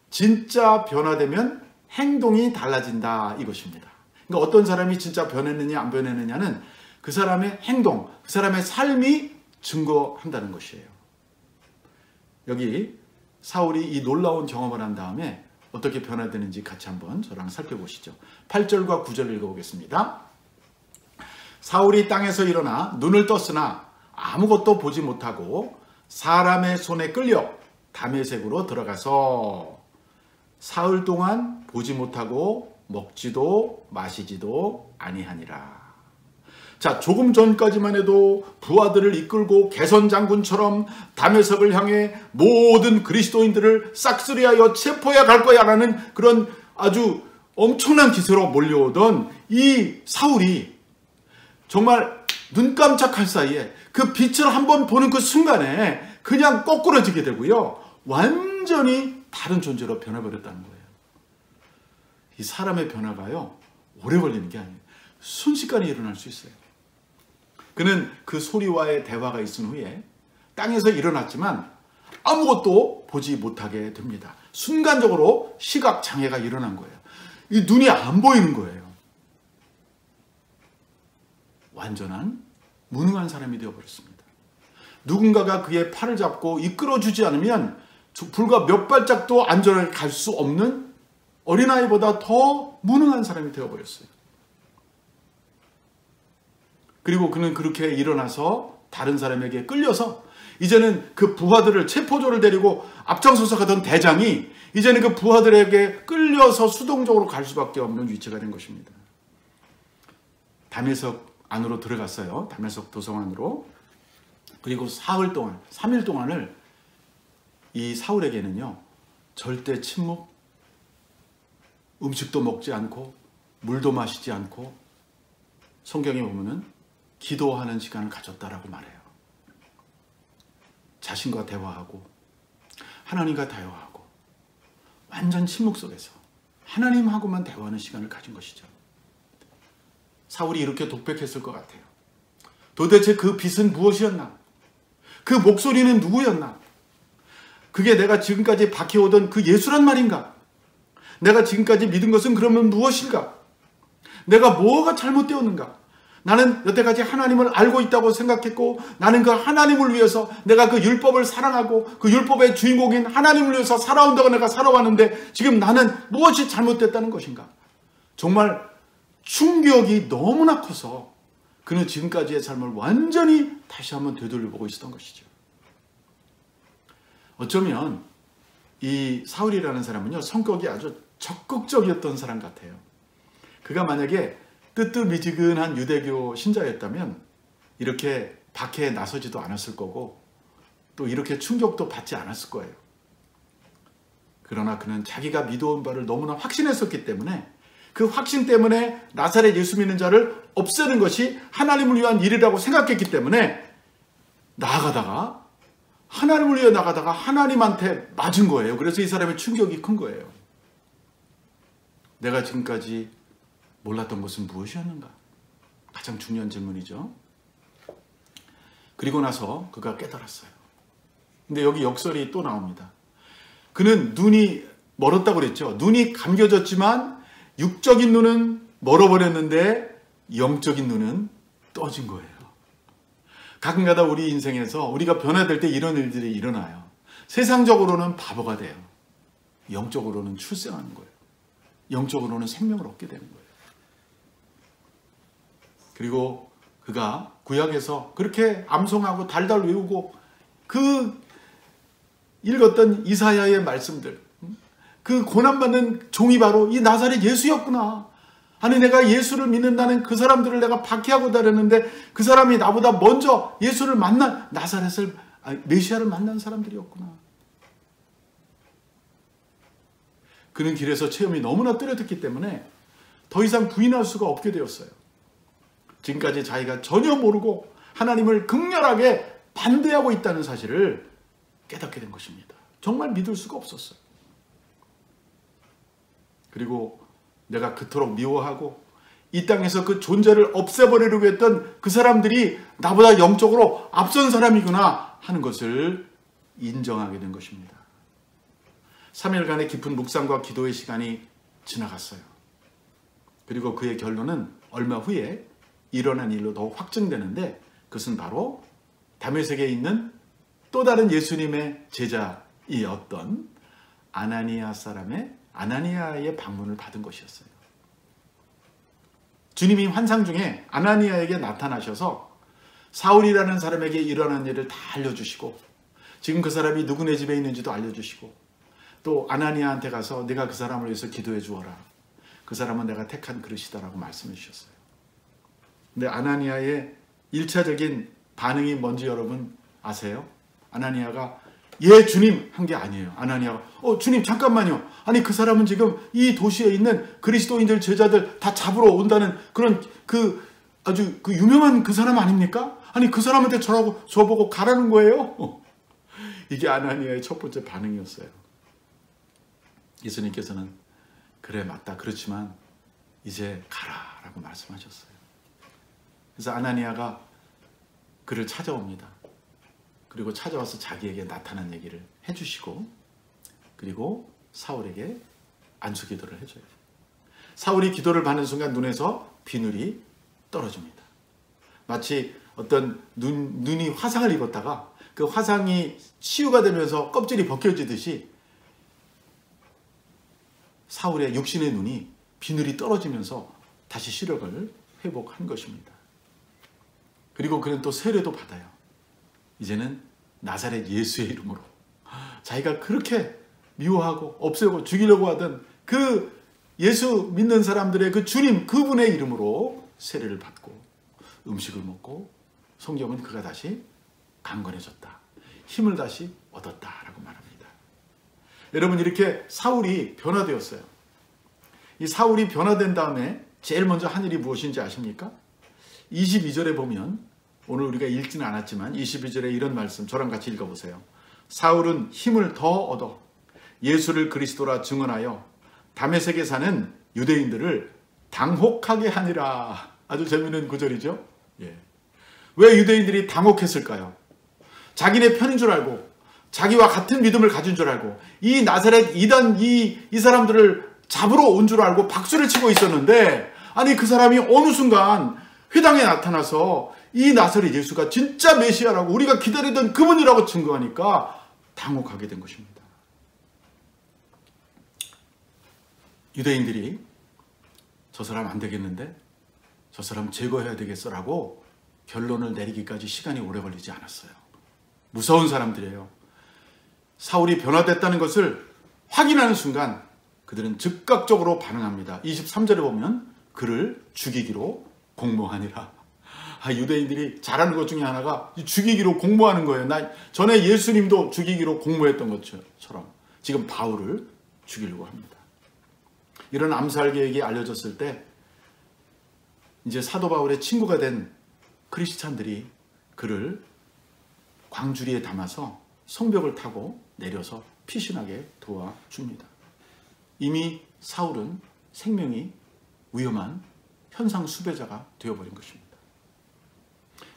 진짜 변화되면 행동이 달라진다, 이것입니다. 그러니까 어떤 사람이 진짜 변했느냐 안 변했느냐는 그 사람의 행동, 그 사람의 삶이 증거한다는 것이에요. 여기 사울이 이 놀라운 경험을 한 다음에 어떻게 변화되는지 같이 한번 저랑 살펴보시죠. 8절과 9절 읽어보겠습니다. 사울이 땅에서 일어나 눈을 떴으나 아무것도 보지 못하고 사람의 손에 끌려 다메섹으로 들어가서 사흘 동안 보지 못하고 먹지도 마시지도 아니하니라. 자, 조금 전까지만 해도 부하들을 이끌고 개선 장군처럼 다메섹을 향해 모든 그리스도인들을 싹쓸이하여 체포해 갈 거야 라는 그런 아주 엄청난 기세로 몰려오던 이 사울이 정말 눈 깜짝할 사이에 그 빛을 한번 보는 그 순간에 그냥 거꾸러지게 되고요. 완전히 다른 존재로 변해버렸다는 거예요. 이 사람의 변화가요, 오래 걸리는 게 아니에요. 순식간에 일어날 수 있어요. 그는 그 소리와의 대화가 있은 후에 땅에서 일어났지만 아무것도 보지 못하게 됩니다. 순간적으로 시각 장애가 일어난 거예요. 이 눈이 안 보이는 거예요. 완전한 무능한 사람이 되어버렸습니다. 누군가가 그의 팔을 잡고 이끌어주지 않으면 불과 몇 발짝도 안전하게 갈 수 없는 어린아이보다 더 무능한 사람이 되어버렸어요. 그리고 그는 그렇게 일어나서 다른 사람에게 끌려서 이제는 그 부하들을 체포조를 데리고 앞장서서 가던 대장이 이제는 그 부하들에게 끌려서 수동적으로 갈 수밖에 없는 위치가 된 것입니다. 다메섹 안으로 들어갔어요. 다메섹 도성 안으로. 그리고 사흘 동안, 3일 동안을 이 사울에게는요, 절대 침묵, 음식도 먹지 않고 물도 마시지 않고 성경에 보면은 기도하는 시간을 가졌다라고 말해요. 자신과 대화하고 하나님과 대화하고 완전 침묵 속에서 하나님하고만 대화하는 시간을 가진 것이죠. 사울이 이렇게 독백했을 것 같아요. 도대체 그 빛은 무엇이었나? 그 목소리는 누구였나? 그게 내가 지금까지 박해오던 그 예수란 말인가? 내가 지금까지 믿은 것은 그러면 무엇인가? 내가 뭐가 잘못되었는가? 나는 여태까지 하나님을 알고 있다고 생각했고 나는 그 하나님을 위해서 내가 그 율법을 사랑하고 그 율법의 주인공인 하나님을 위해서 살아온다고 내가 살아왔는데 지금 나는 무엇이 잘못됐다는 것인가? 정말 충격이 너무나 커서 그는 지금까지의 삶을 완전히 다시 한번 되돌려보고 있었던 것이죠. 어쩌면 이 사울이라는 사람은요, 성격이 아주 적극적이었던 사람 같아요. 그가 만약에 뜨뜻미지근한 유대교 신자였다면 이렇게 박해에 나서지도 않았을 거고 또 이렇게 충격도 받지 않았을 거예요. 그러나 그는 자기가 믿어온 바를 너무나 확신했었기 때문에 그 확신 때문에 나사렛 예수 믿는 자를 없애는 것이 하나님을 위한 일이라고 생각했기 때문에 나아가다가 하나님을 위해 나가다가 하나님한테 맞은 거예요. 그래서 이 사람의 충격이 큰 거예요. 내가 지금까지 몰랐던 것은 무엇이었는가? 가장 중요한 질문이죠. 그리고 나서 그가 깨달았어요. 근데 여기 역설이 또 나옵니다. 그는 눈이 멀었다고 그랬죠. 눈이 감겨졌지만 육적인 눈은 멀어버렸는데 영적인 눈은 떠진 거예요. 가끔가다 우리 인생에서 우리가 변화될 때 이런 일들이 일어나요. 세상적으로는 바보가 돼요. 영적으로는 출세하는 거예요. 영적으로는 생명을 얻게 되는 거예요. 그리고 그가 구약에서 그렇게 암송하고 달달 외우고 그 읽었던 이사야의 말씀들, 그 고난받는 종이 바로 이 나사렛 예수였구나. 아니 내가 예수를 믿는다는 그 사람들을 내가 박해하고 다녔는데 그 사람이 나보다 먼저 예수를 만난 나사렛을 메시아를 만난 사람들이었구나. 그는 길에서 체험이 너무나 뚜렷했기 때문에 더 이상 부인할 수가 없게 되었어요. 지금까지 자기가 전혀 모르고 하나님을 극렬하게 반대하고 있다는 사실을 깨닫게 된 것입니다. 정말 믿을 수가 없었어요. 그리고 내가 그토록 미워하고 이 땅에서 그 존재를 없애버리려고 했던 그 사람들이 나보다 영적으로 앞선 사람이구나 하는 것을 인정하게 된 것입니다. 3일간의 깊은 묵상과 기도의 시간이 지나갔어요. 그리고 그의 결론은 얼마 후에 일어난 일로 더욱 확증되는데 그것은 바로 다메섹에 있는 또 다른 예수님의 제자이었던 아나니아의 방문을 받은 것이었어요. 주님이 환상 중에 아나니아에게 나타나셔서 사울이라는 사람에게 일어난 일을 다 알려주시고 지금 그 사람이 누구네 집에 있는지도 알려주시고 또 아나니아한테 가서 내가 그 사람을 위해서 기도해 주어라. 그 사람은 내가 택한 그릇이다라고 말씀해 주셨어요. 근데 아나니아의 1차적인 반응이 뭔지 여러분 아세요? 아나니아가 예 주님 한 게 아니에요. 아나니아가 주님 잠깐만요. 아니 그 사람은 지금 이 도시에 있는 그리스도인들 제자들 다 잡으러 온다는 그런 아주 유명한 그 사람 아닙니까? 아니 그 사람한테 저보고 가라는 거예요? 이게 아나니아의 첫 번째 반응이었어요. 예수님께서는 그래 맞다. 그렇지만 이제 가라라고 말씀하셨어요. 그래서 아나니아가 그를 찾아옵니다. 그리고 찾아와서 자기에게 나타난 얘기를 해주시고 그리고 사울에게 안수기도를 해줘요. 사울이 기도를 받는 순간 눈에서 비늘이 떨어집니다. 마치 어떤 눈이 화상을 입었다가 그 화상이 치유가 되면서 껍질이 벗겨지듯이 사울의 육신의 눈이 비늘이 떨어지면서 다시 시력을 회복한 것입니다. 그리고 그는 또 세례도 받아요. 이제는 나사렛 예수의 이름으로 자기가 그렇게 미워하고 없애고 죽이려고 하던 그 예수 믿는 사람들의 그 주님 그분의 이름으로 세례를 받고 음식을 먹고 성경은 그가 다시 강건해졌다. 힘을 다시 얻었다라고 말합니다. 여러분 이렇게 사울이 변화되었어요. 이 사울이 변화된 다음에 제일 먼저 한 일이 무엇인지 아십니까? 22절에 보면 오늘 우리가 읽지는 않았지만 22절에 이런 말씀 저랑 같이 읽어보세요. 사울은 힘을 더 얻어 예수를 그리스도라 증언하여 다메섹에 사는 유대인들을 당혹하게 하니라. 아주 재미있는 구절이죠. 예. 왜 유대인들이 당혹했을까요? 자기네 편인 줄 알고 자기와 같은 믿음을 가진 줄 알고 이 나사렛 이단 이 사람들을 잡으러 온 줄 알고 박수를 치고 있었는데 아니 그 사람이 어느 순간 회당에 나타나서 이 나사렛 예수가 진짜 메시아라고 우리가 기다리던 그분이라고 증거하니까 당혹하게 된 것입니다. 유대인들이 저 사람 안 되겠는데 저 사람 제거해야 되겠어라고 결론을 내리기까지 시간이 오래 걸리지 않았어요. 무서운 사람들이에요. 사울이 변화됐다는 것을 확인하는 순간 그들은 즉각적으로 반응합니다. 23절에 보면 그를 죽이기로 공모하니라. 유대인들이 잘하는 것 중에 하나가 죽이기로 공모하는 거예요. 전에 예수님도 죽이기로 공모했던 것처럼 지금 바울을 죽이려고 합니다. 이런 암살 계획이 알려졌을 때 이제 사도 바울의 친구가 된 크리스찬들이 그를 광주리에 담아서 성벽을 타고 내려서 피신하게 도와줍니다. 이미 사울은 생명이 위험한 현상 수배자가 되어버린 것입니다.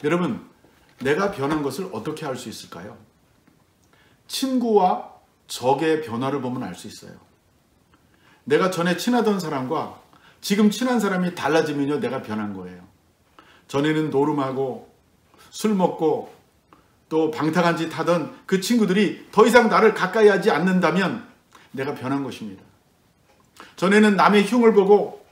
여러분, 내가 변한 것을 어떻게 알 수 있을까요? 친구와 적의 변화를 보면 알 수 있어요. 내가 전에 친하던 사람과 지금 친한 사람이 달라지면요, 내가 변한 거예요. 전에는 노름하고 술 먹고 또 방탕한 짓 하던 그 친구들이 더 이상 나를 가까이 하지 않는다면 내가 변한 것입니다. 전에는 남의 흉을 보고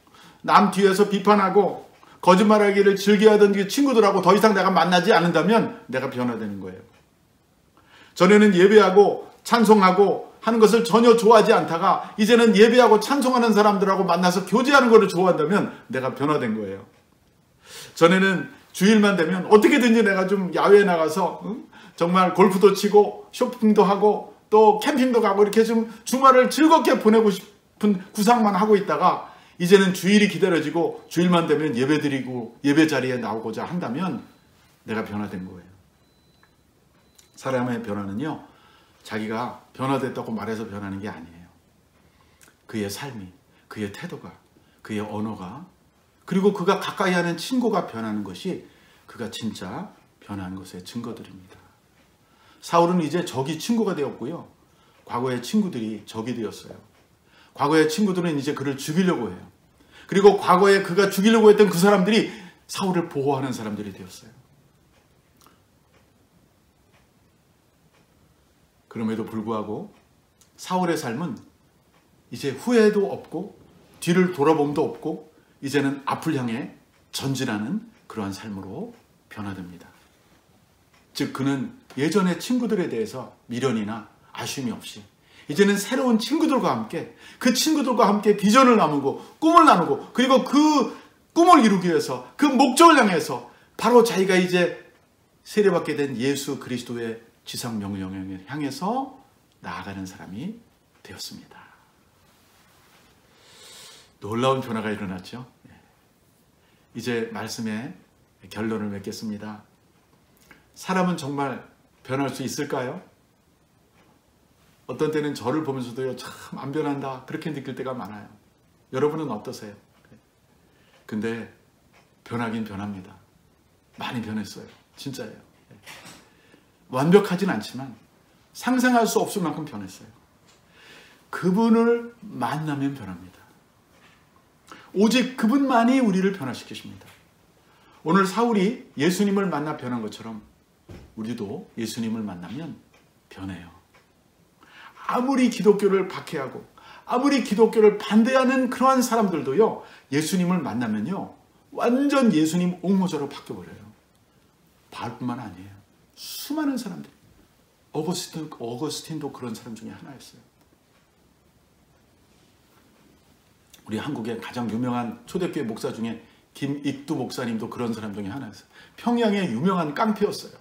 남 뒤에서 비판하고 거짓말하기를 즐겨하던 그 친구들하고 더 이상 내가 만나지 않는다면 내가 변화되는 거예요. 전에는 예배하고 찬송하고 하는 것을 전혀 좋아하지 않다가 이제는 예배하고 찬송하는 사람들하고 만나서 교제하는 것을 좋아한다면 내가 변화된 거예요. 전에는 주일만 되면 어떻게든지 내가 좀 야외에 나가서 정말 골프도 치고 쇼핑도 하고 또 캠핑도 가고 이렇게 좀 주말을 즐겁게 보내고 싶은 구상만 하고 있다가 이제는 주일이 기다려지고 주일만 되면 예배 드리고 예배 자리에 나오고자 한다면 내가 변화된 거예요. 사람의 변화는요, 자기가 변화됐다고 말해서 변하는 게 아니에요. 그의 삶이, 그의 태도가, 그의 언어가, 그리고 그가 가까이 하는 친구가 변하는 것이 그가 진짜 변한 것의 증거들입니다. 사울은 이제 적이 친구가 되었고요. 과거의 친구들이 적이 되었어요. 과거의 친구들은 이제 그를 죽이려고 해요. 그리고 과거에 그가 죽이려고 했던 그 사람들이 사울을 보호하는 사람들이 되었어요. 그럼에도 불구하고 사울의 삶은 이제 후회도 없고 뒤를 돌아봄도 없고 이제는 앞을 향해 전진하는 그러한 삶으로 변화됩니다. 즉 그는 예전의 친구들에 대해서 미련이나 아쉬움이 없이 이제는 새로운 친구들과 함께 그 친구들과 함께 비전을 나누고 꿈을 나누고 그리고 그 꿈을 이루기 위해서 그 목적을 향해서 바로 자기가 이제 세례받게 된 예수 그리스도의 지상 명령을 향해서 나아가는 사람이 되었습니다. 놀라운 변화가 일어났죠. 이제 말씀의 결론을 맺겠습니다. 사람은 정말 변할 수 있을까요? 어떤 때는 저를 보면서도요, 참 안 변한다 그렇게 느낄 때가 많아요. 여러분은 어떠세요? 근데 변하긴 변합니다. 많이 변했어요. 진짜예요. 완벽하진 않지만 상상할 수 없을 만큼 변했어요. 그분을 만나면 변합니다. 오직 그분만이 우리를 변화시키십니다. 오늘 사울이 예수님을 만나 변한 것처럼 우리도 예수님을 만나면 변해요. 아무리 기독교를 박해하고 아무리 기독교를 반대하는 그러한 사람들도요, 예수님을 만나면요 완전 예수님 옹호자로 바뀌어버려요. 바울뿐만 아니에요. 수많은 사람들, 어거스틴도 그런 사람 중에 하나였어요. 우리 한국의 가장 유명한 초대교회 목사 중에 김익두 목사님도 그런 사람 중에 하나였어요. 평양의 유명한 깡패였어요.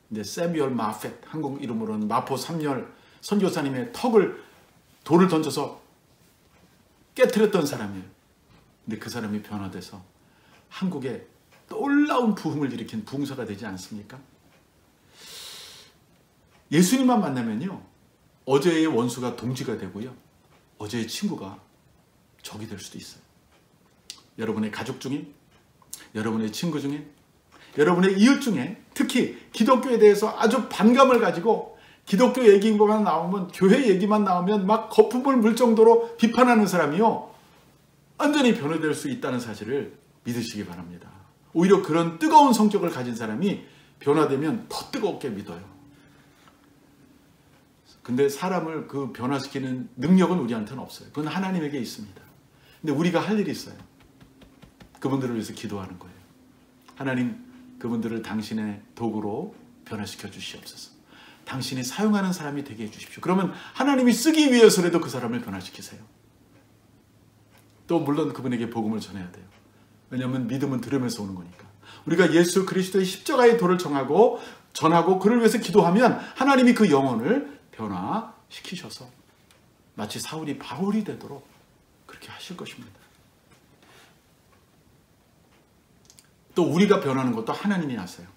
근데 세뮤얼 마펫, 한국 이름으로는 마포 3열 선교사님의 돌을 던져서 깨트렸던 사람이에요. 근데 그 사람이 변화돼서 한국에 놀라운 부흥을 일으킨 부흥사가 되지 않습니까? 예수님만 만나면요, 어제의 원수가 동지가 되고요, 어제의 친구가 적이 될 수도 있어요. 여러분의 가족 중에, 여러분의 친구 중에, 여러분의 이웃 중에, 특히 기독교에 대해서 아주 반감을 가지고 기독교 얘기만 나오면, 교회 얘기만 나오면 막 거품을 물 정도로 비판하는 사람이요, 완전히 변화될 수 있다는 사실을 믿으시기 바랍니다. 오히려 그런 뜨거운 성격을 가진 사람이 변화되면 더 뜨겁게 믿어요. 근데 사람을 그 변화시키는 능력은 우리한테는 없어요. 그건 하나님에게 있습니다. 근데 우리가 할 일이 있어요. 그분들을 위해서 기도하는 거예요. 하나님, 그분들을 당신의 도구로 변화시켜 주시옵소서. 당신이 사용하는 사람이 되게 해주십시오. 그러면 하나님이 쓰기 위해서라도 그 사람을 변화시키세요. 또 물론 그분에게 복음을 전해야 돼요. 왜냐하면 믿음은 들으면서 오는 거니까. 우리가 예수 그리스도의 십자가의 도를 전하고 그를 위해서 기도하면 하나님이 그 영혼을 변화시키셔서 마치 사울이 바울이 되도록 그렇게 하실 것입니다. 또 우리가 변하는 것도 하나님이 하세요.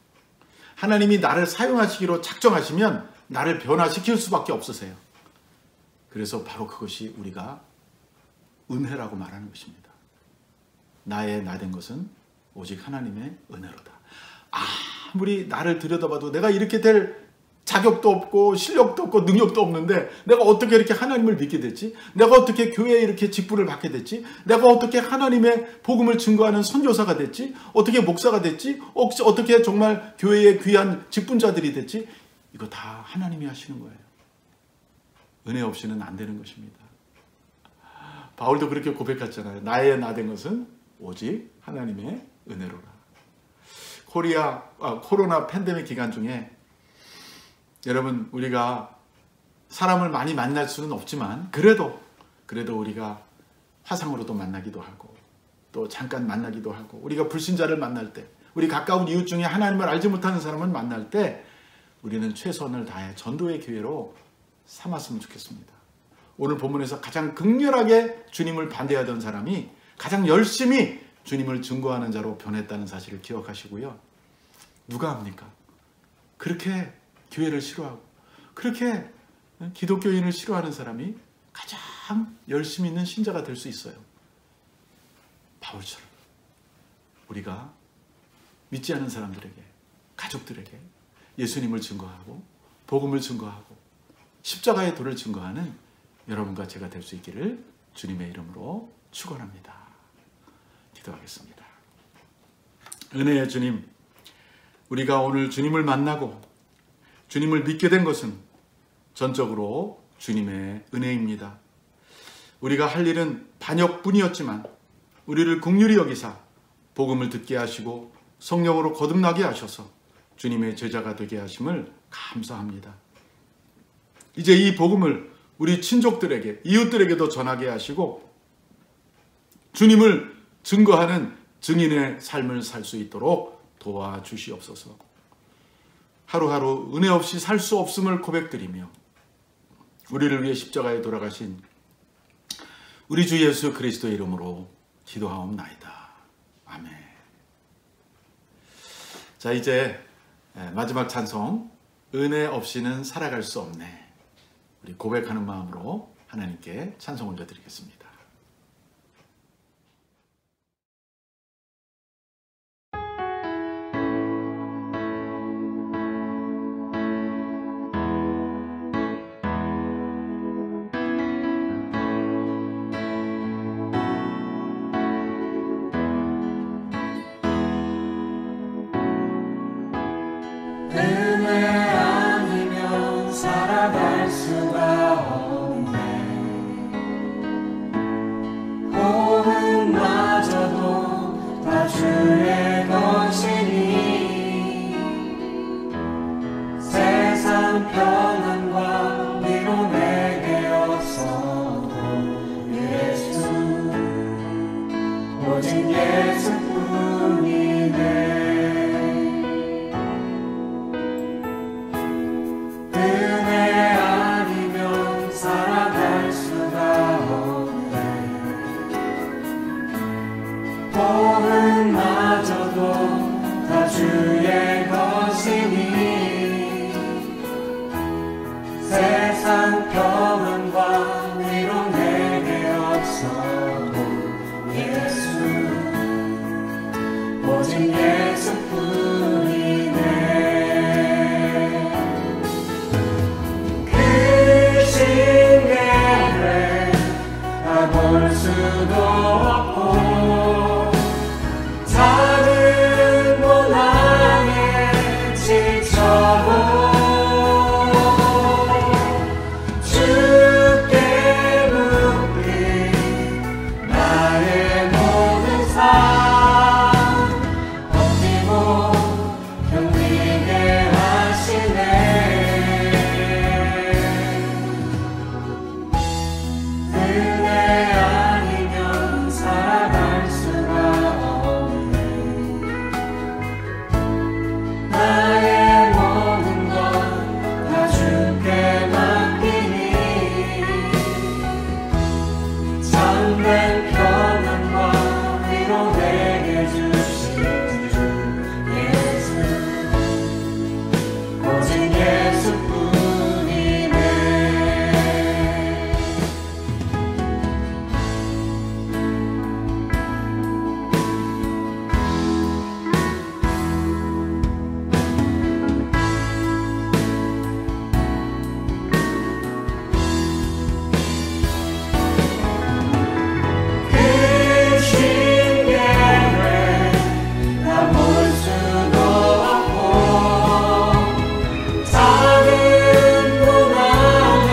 하나님이 나를 사용하시기로 작정하시면 나를 변화시킬 수밖에 없으세요. 그래서 바로 그것이 우리가 은혜라고 말하는 것입니다. 나의 나 된 것은 오직 하나님의 은혜로다. 아무리 나를 들여다봐도 내가 이렇게 될 자격도 없고 실력도 없고 능력도 없는데 내가 어떻게 이렇게 하나님을 믿게 됐지? 내가 어떻게 교회에 이렇게 직분을 받게 됐지? 내가 어떻게 하나님의 복음을 증거하는 선교사가 됐지? 어떻게 목사가 됐지? 어떻게 정말 교회의 귀한 직분자들이 됐지? 이거 다 하나님이 하시는 거예요. 은혜 없이는 안 되는 것입니다. 바울도 그렇게 고백했잖아요. 나의 나 된 것은 오직 하나님의 은혜로라. 코로나 팬데믹 기간 중에 여러분, 우리가 사람을 많이 만날 수는 없지만 그래도 우리가 화상으로도 만나기도 하고 또 잠깐 만나기도 하고, 우리가 불신자를 만날 때, 우리 가까운 이웃 중에 하나님을 알지 못하는 사람을 만날 때 우리는 최선을 다해 전도의 기회로 삼았으면 좋겠습니다. 오늘 본문에서 가장 극렬하게 주님을 반대하던 사람이 가장 열심히 주님을 증거하는 자로 변했다는 사실을 기억하시고요. 누가 합니까? 그렇게 교회를 싫어하고 그렇게 기독교인을 싫어하는 사람이 가장 열심히 있는 신자가 될 수 있어요. 바울처럼 우리가 믿지 않은 사람들에게, 가족들에게 예수님을 증거하고 복음을 증거하고 십자가의 도를 증거하는 여러분과 제가 될 수 있기를 주님의 이름으로 축원합니다. 기도하겠습니다. 은혜의 주님, 우리가 오늘 주님을 만나고 주님을 믿게 된 것은 전적으로 주님의 은혜입니다. 우리가 할 일은 반역뿐이었지만 우리를 긍휼히 여기사 복음을 듣게 하시고 성령으로 거듭나게 하셔서 주님의 제자가 되게 하심을 감사합니다. 이제 이 복음을 우리 친족들에게, 이웃들에게도 전하게 하시고 주님을 증거하는 증인의 삶을 살 수 있도록 도와주시옵소서. 하루하루 은혜 없이 살 수 없음을 고백드리며 우리를 위해 십자가에 돌아가신 우리 주 예수 그리스도의 이름으로 기도하옵나이다. 아멘. 자, 이제 마지막 찬송, 은혜 없이는 살아갈 수 없네. 우리 고백하는 마음으로 하나님께 찬송 올려드리겠습니다. 은혜 아니면 살아갈 수가 없네. 호흡마저도 다 주의 것이니 세상 평안과 위로 내게 없어도 예수, 오직 예수뿐이네. 주의 것이니 세상 평안과 위로 내게 없어도 예수, 오직 예수뿐이네. 그 신계를 다 볼 수도 없고 다른 고난에 지쳐도 주께 묻기 나의 모든 삶 버티고 견디게 하시네. 은혜 아니면 살아갈 수가 없네. 나의 모든 것 다 주께 맡기니 참된 평안과 위로 내게 주신 주 예수, 오직 예수뿐이네. 그 신계를 다 볼 수도 없고 다른 고난에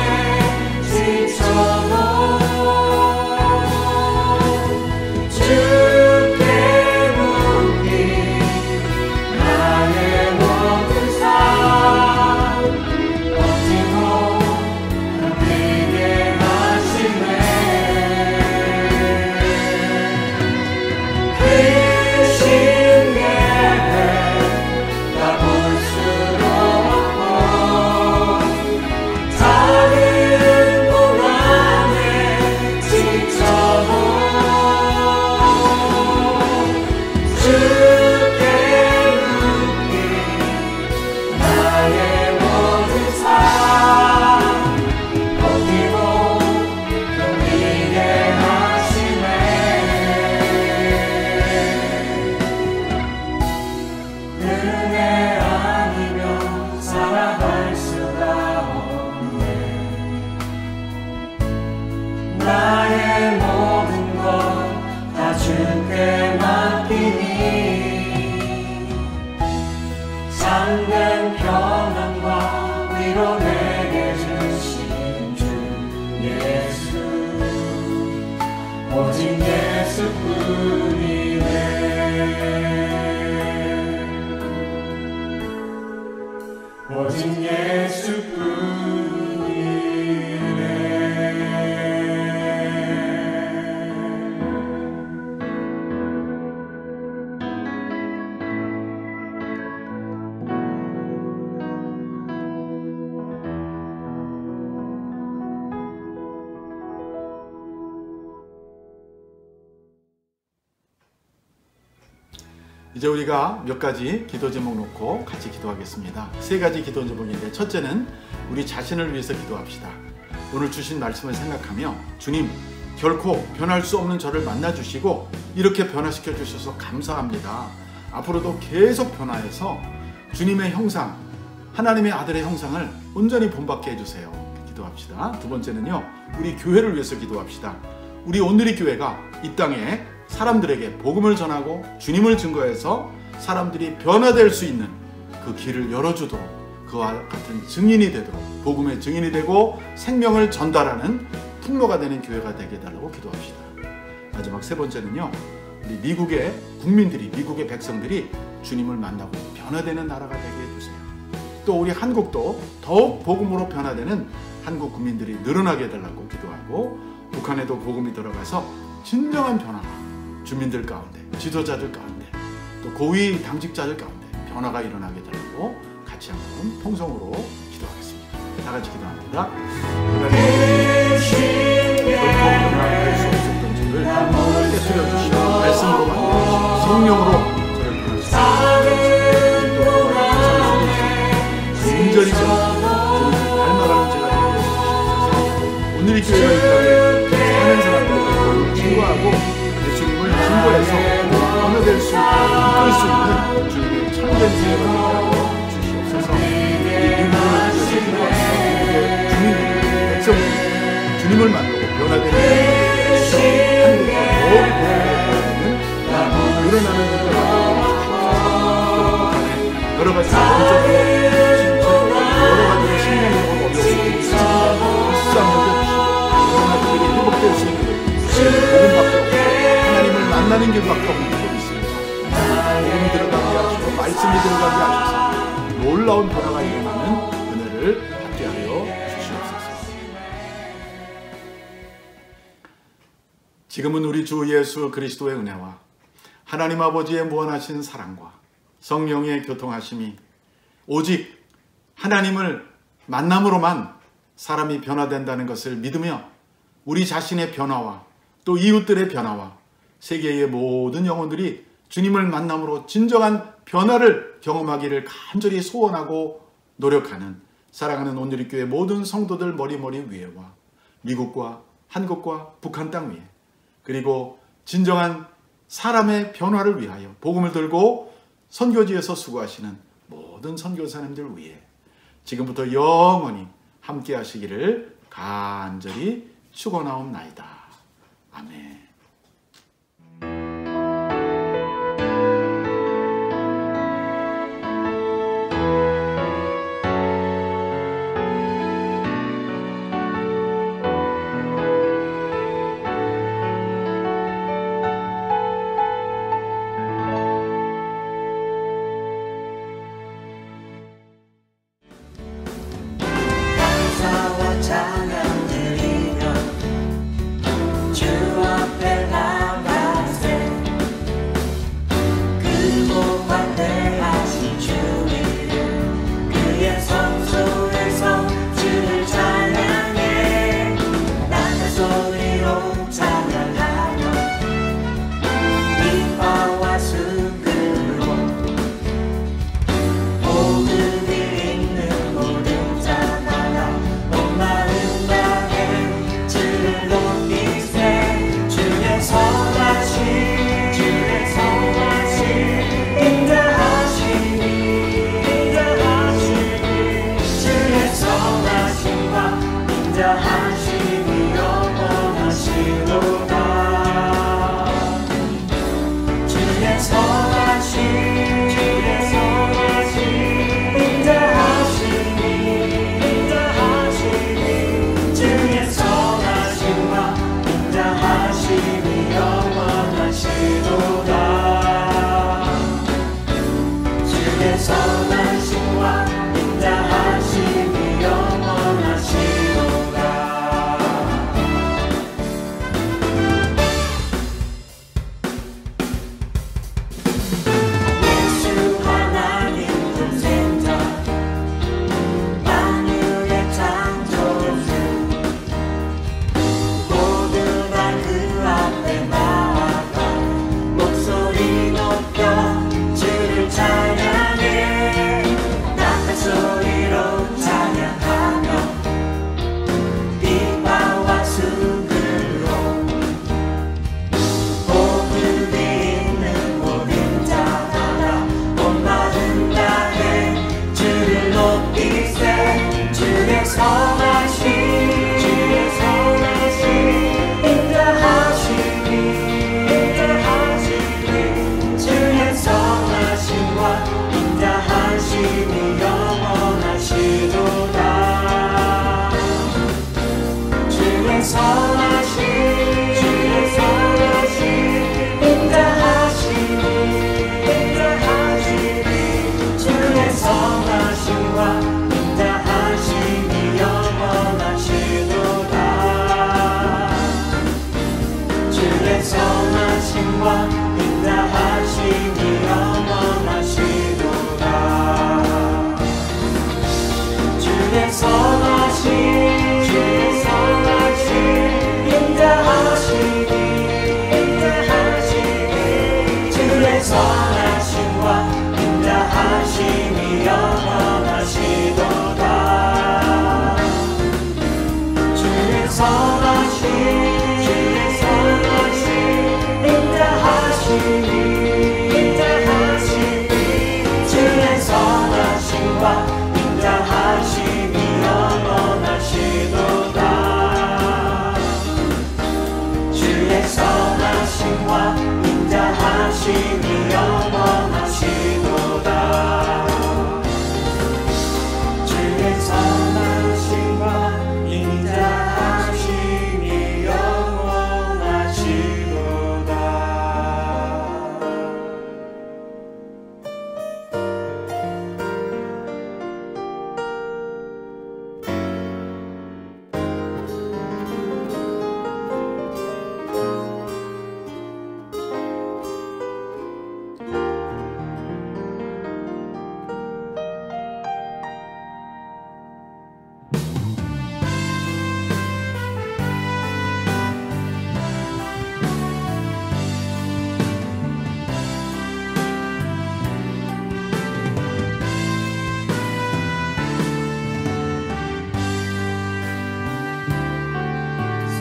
지쳐도 주께 묻기 나의 모든 삶 버티고 견디게 하시네. 그 신계를 다 볼 수도 없고 다른 고난에 지쳐도 주께 묻기 나의 모든 삶 버티고 견디게 하시네. 은혜 아니면 살아갈 수가 없네. 나의 모든 것 다 주께 맡기니 참된 평안과 위로 내게 주신 주 예수, 오직 예수뿐이네. 오직 예수뿐이네. 이제 우리가 몇 가지 기도 제목 놓고 같이 기도하겠습니다. 세 가지 기도 제목인데, 첫째는 우리 자신을 위해서 기도합시다. 오늘 주신 말씀을 생각하며, 주님, 결코 변할 수 없는 저를 만나주시고 이렇게 변화시켜 주셔서 감사합니다. 앞으로도 계속 변화해서 주님의 형상, 하나님의 아들의 형상을 온전히 본받게 해주세요. 기도합시다. 두 번째는요, 우리 교회를 위해서 기도합시다. 우리 온누리 교회가 이 땅에 사람들에게 복음을 전하고 주님을 증거해서 사람들이 변화될 수 있는 그 길을 열어주도록, 그와 같은 증인이 되도록, 복음의 증인이 되고 생명을 전달하는 통로가 되는 교회가 되게 해달라고 기도합시다. 마지막 세 번째는요, 우리 미국의 국민들이, 미국의 백성들이 주님을 만나고 변화되는 나라가 되게 해주세요. 또 우리 한국도 더욱 복음으로 변화되는 한국 국민들이 늘어나게 해달라고 기도하고, 북한에도 복음이 들어가서 진정한 변화가 주민들 가운데, 지도자들 가운데, 또 고위 당직자들 가운데 변화가 일어나게 해달라고 같이 한번 통성으로 기도하겠습니다. 다 같이 기도합니다. 결코 변화할 수 없었던 저를 깨뜨려 주시고 말씀으로 만들어주시고 성령으로 저를 온전히 주님을 닮아가는 제가 되게 해주시옵소서. 오늘 이 교회가 이 땅에 사는 사람들에게 증거하고 예수님을 증거해서 변화될 수, 이끌 수 있는 주님의 참된 지혜를 하고 주시옵소서. 이 미국을 위해서 주님의 백성들이 주님을 만나고 변화되는 한국과 더욱 변화되는 일어나는 일을 하고 주시옵소서. 여러 가지 영적으로 여러 가지 신앙적으로 어려움이 있지만 불쌍히 여겨주시고, 그러나 그들이 회복될 수 있는 복음밖에 없고 하나님을 만나는 길밖에 없는 줄 믿습니다. 복음이 들어가게 하시고 말씀이 들어가게 하셔서 놀라운 변화가 일어나는 은혜를 받게 하여 주시옵소서. 지금은 우리 주 예수 그리스도의 은혜와 하나님 아버지의 무한하신 사랑과 성령의 교통하심이 오직 하나님을 만남으로만 사람이 변화된다는 것을 믿으며 우리 자신의 변화와 또 이웃들의 변화와 세계의 모든 영혼들이 주님을 만남으로 진정한 변화를 경험하기를 간절히 소원하고 노력하는 사랑하는 온누리 교회 모든 성도들 머리머리 위에와 미국과 한국과 북한 땅 위에, 그리고 진정한 사람의 변화를 위하여 복음을 들고 선교지에서 수고하시는 모든 선교사님들 위해 지금부터 영원히 함께 하시기를 간절히 축원하옵나이다. 아멘. 찬양 드리며 주 앞에 선하심과 인자하심이 영원하시도다. 주의 선하심 인자하심이 주의 선하심과 인자하심이 영원하시도다. 주의 선하심 인자하심이 주의 선하심과 인자하심이 영원하시도다. 주의 선하심과 인자하심이 영원하시도다. 주의 선하심과 인자하심이 영원하시도다.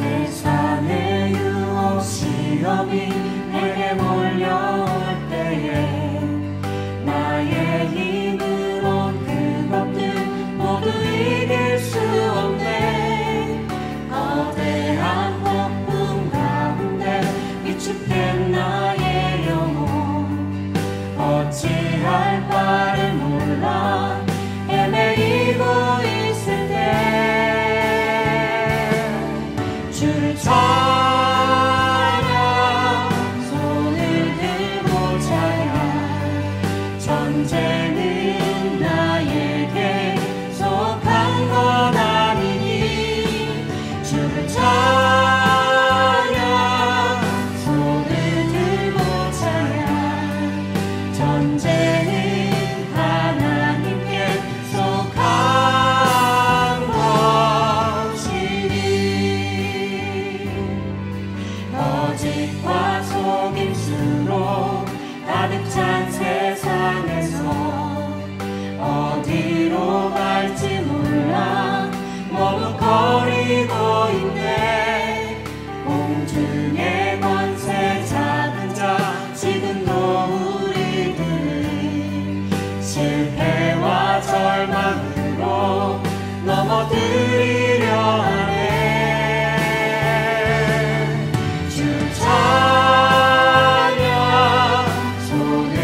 세상의 유혹 시험이 내게 몰려올 때에 나의 힘으로 그것들 모두 이길 수 없네. 거대한 폭풍 가운데 위축된 나의 영혼 어찌할 바를 몰라 헤매이고 있을 때 주를 찬양 손을 들고 찬양 전쟁은 나에게 속한 건 아니니 주를 찬양 손을 들고 찬양 전쟁은 하나님께 속한 것이니 거짓과 속임수로 가득 찬 세상에서 어디로 갈지 몰라 머뭇거리고 있네. 공중의 권세 잡은 자 지금도 우리들을 실패와 절망으로 넘어뜨리려 하네. 주 찬양 손을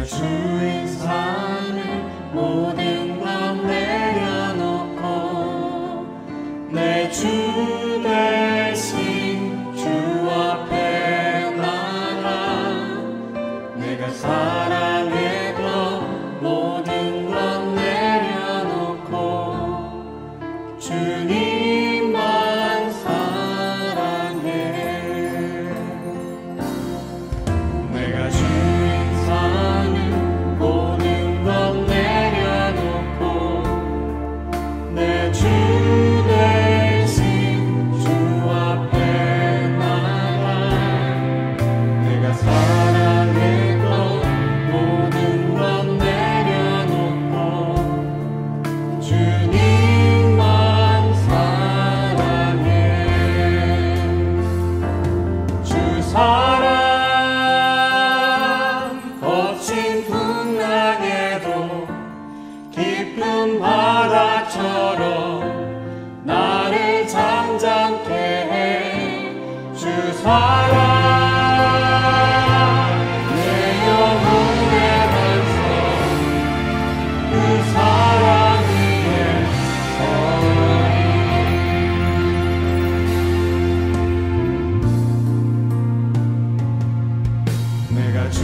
주인 사는 모든 것 내려놓고 내 주 대신 주 앞에 나가 내가 사랑했던 모든 것 내려놓고 주님만 사랑해. 내가 주인 사는 모든 것 내려놓고 내 주 대신 주 앞에 나가 내가 사랑했던 모든 것 내려놓고 주님만 사랑해. 주 사랑 거친 풍랑에도 깊은 바다처럼 나를 잠잠케 해. 주 사랑 내 영혼의 반석 그 사랑 위에 서리. 내가 주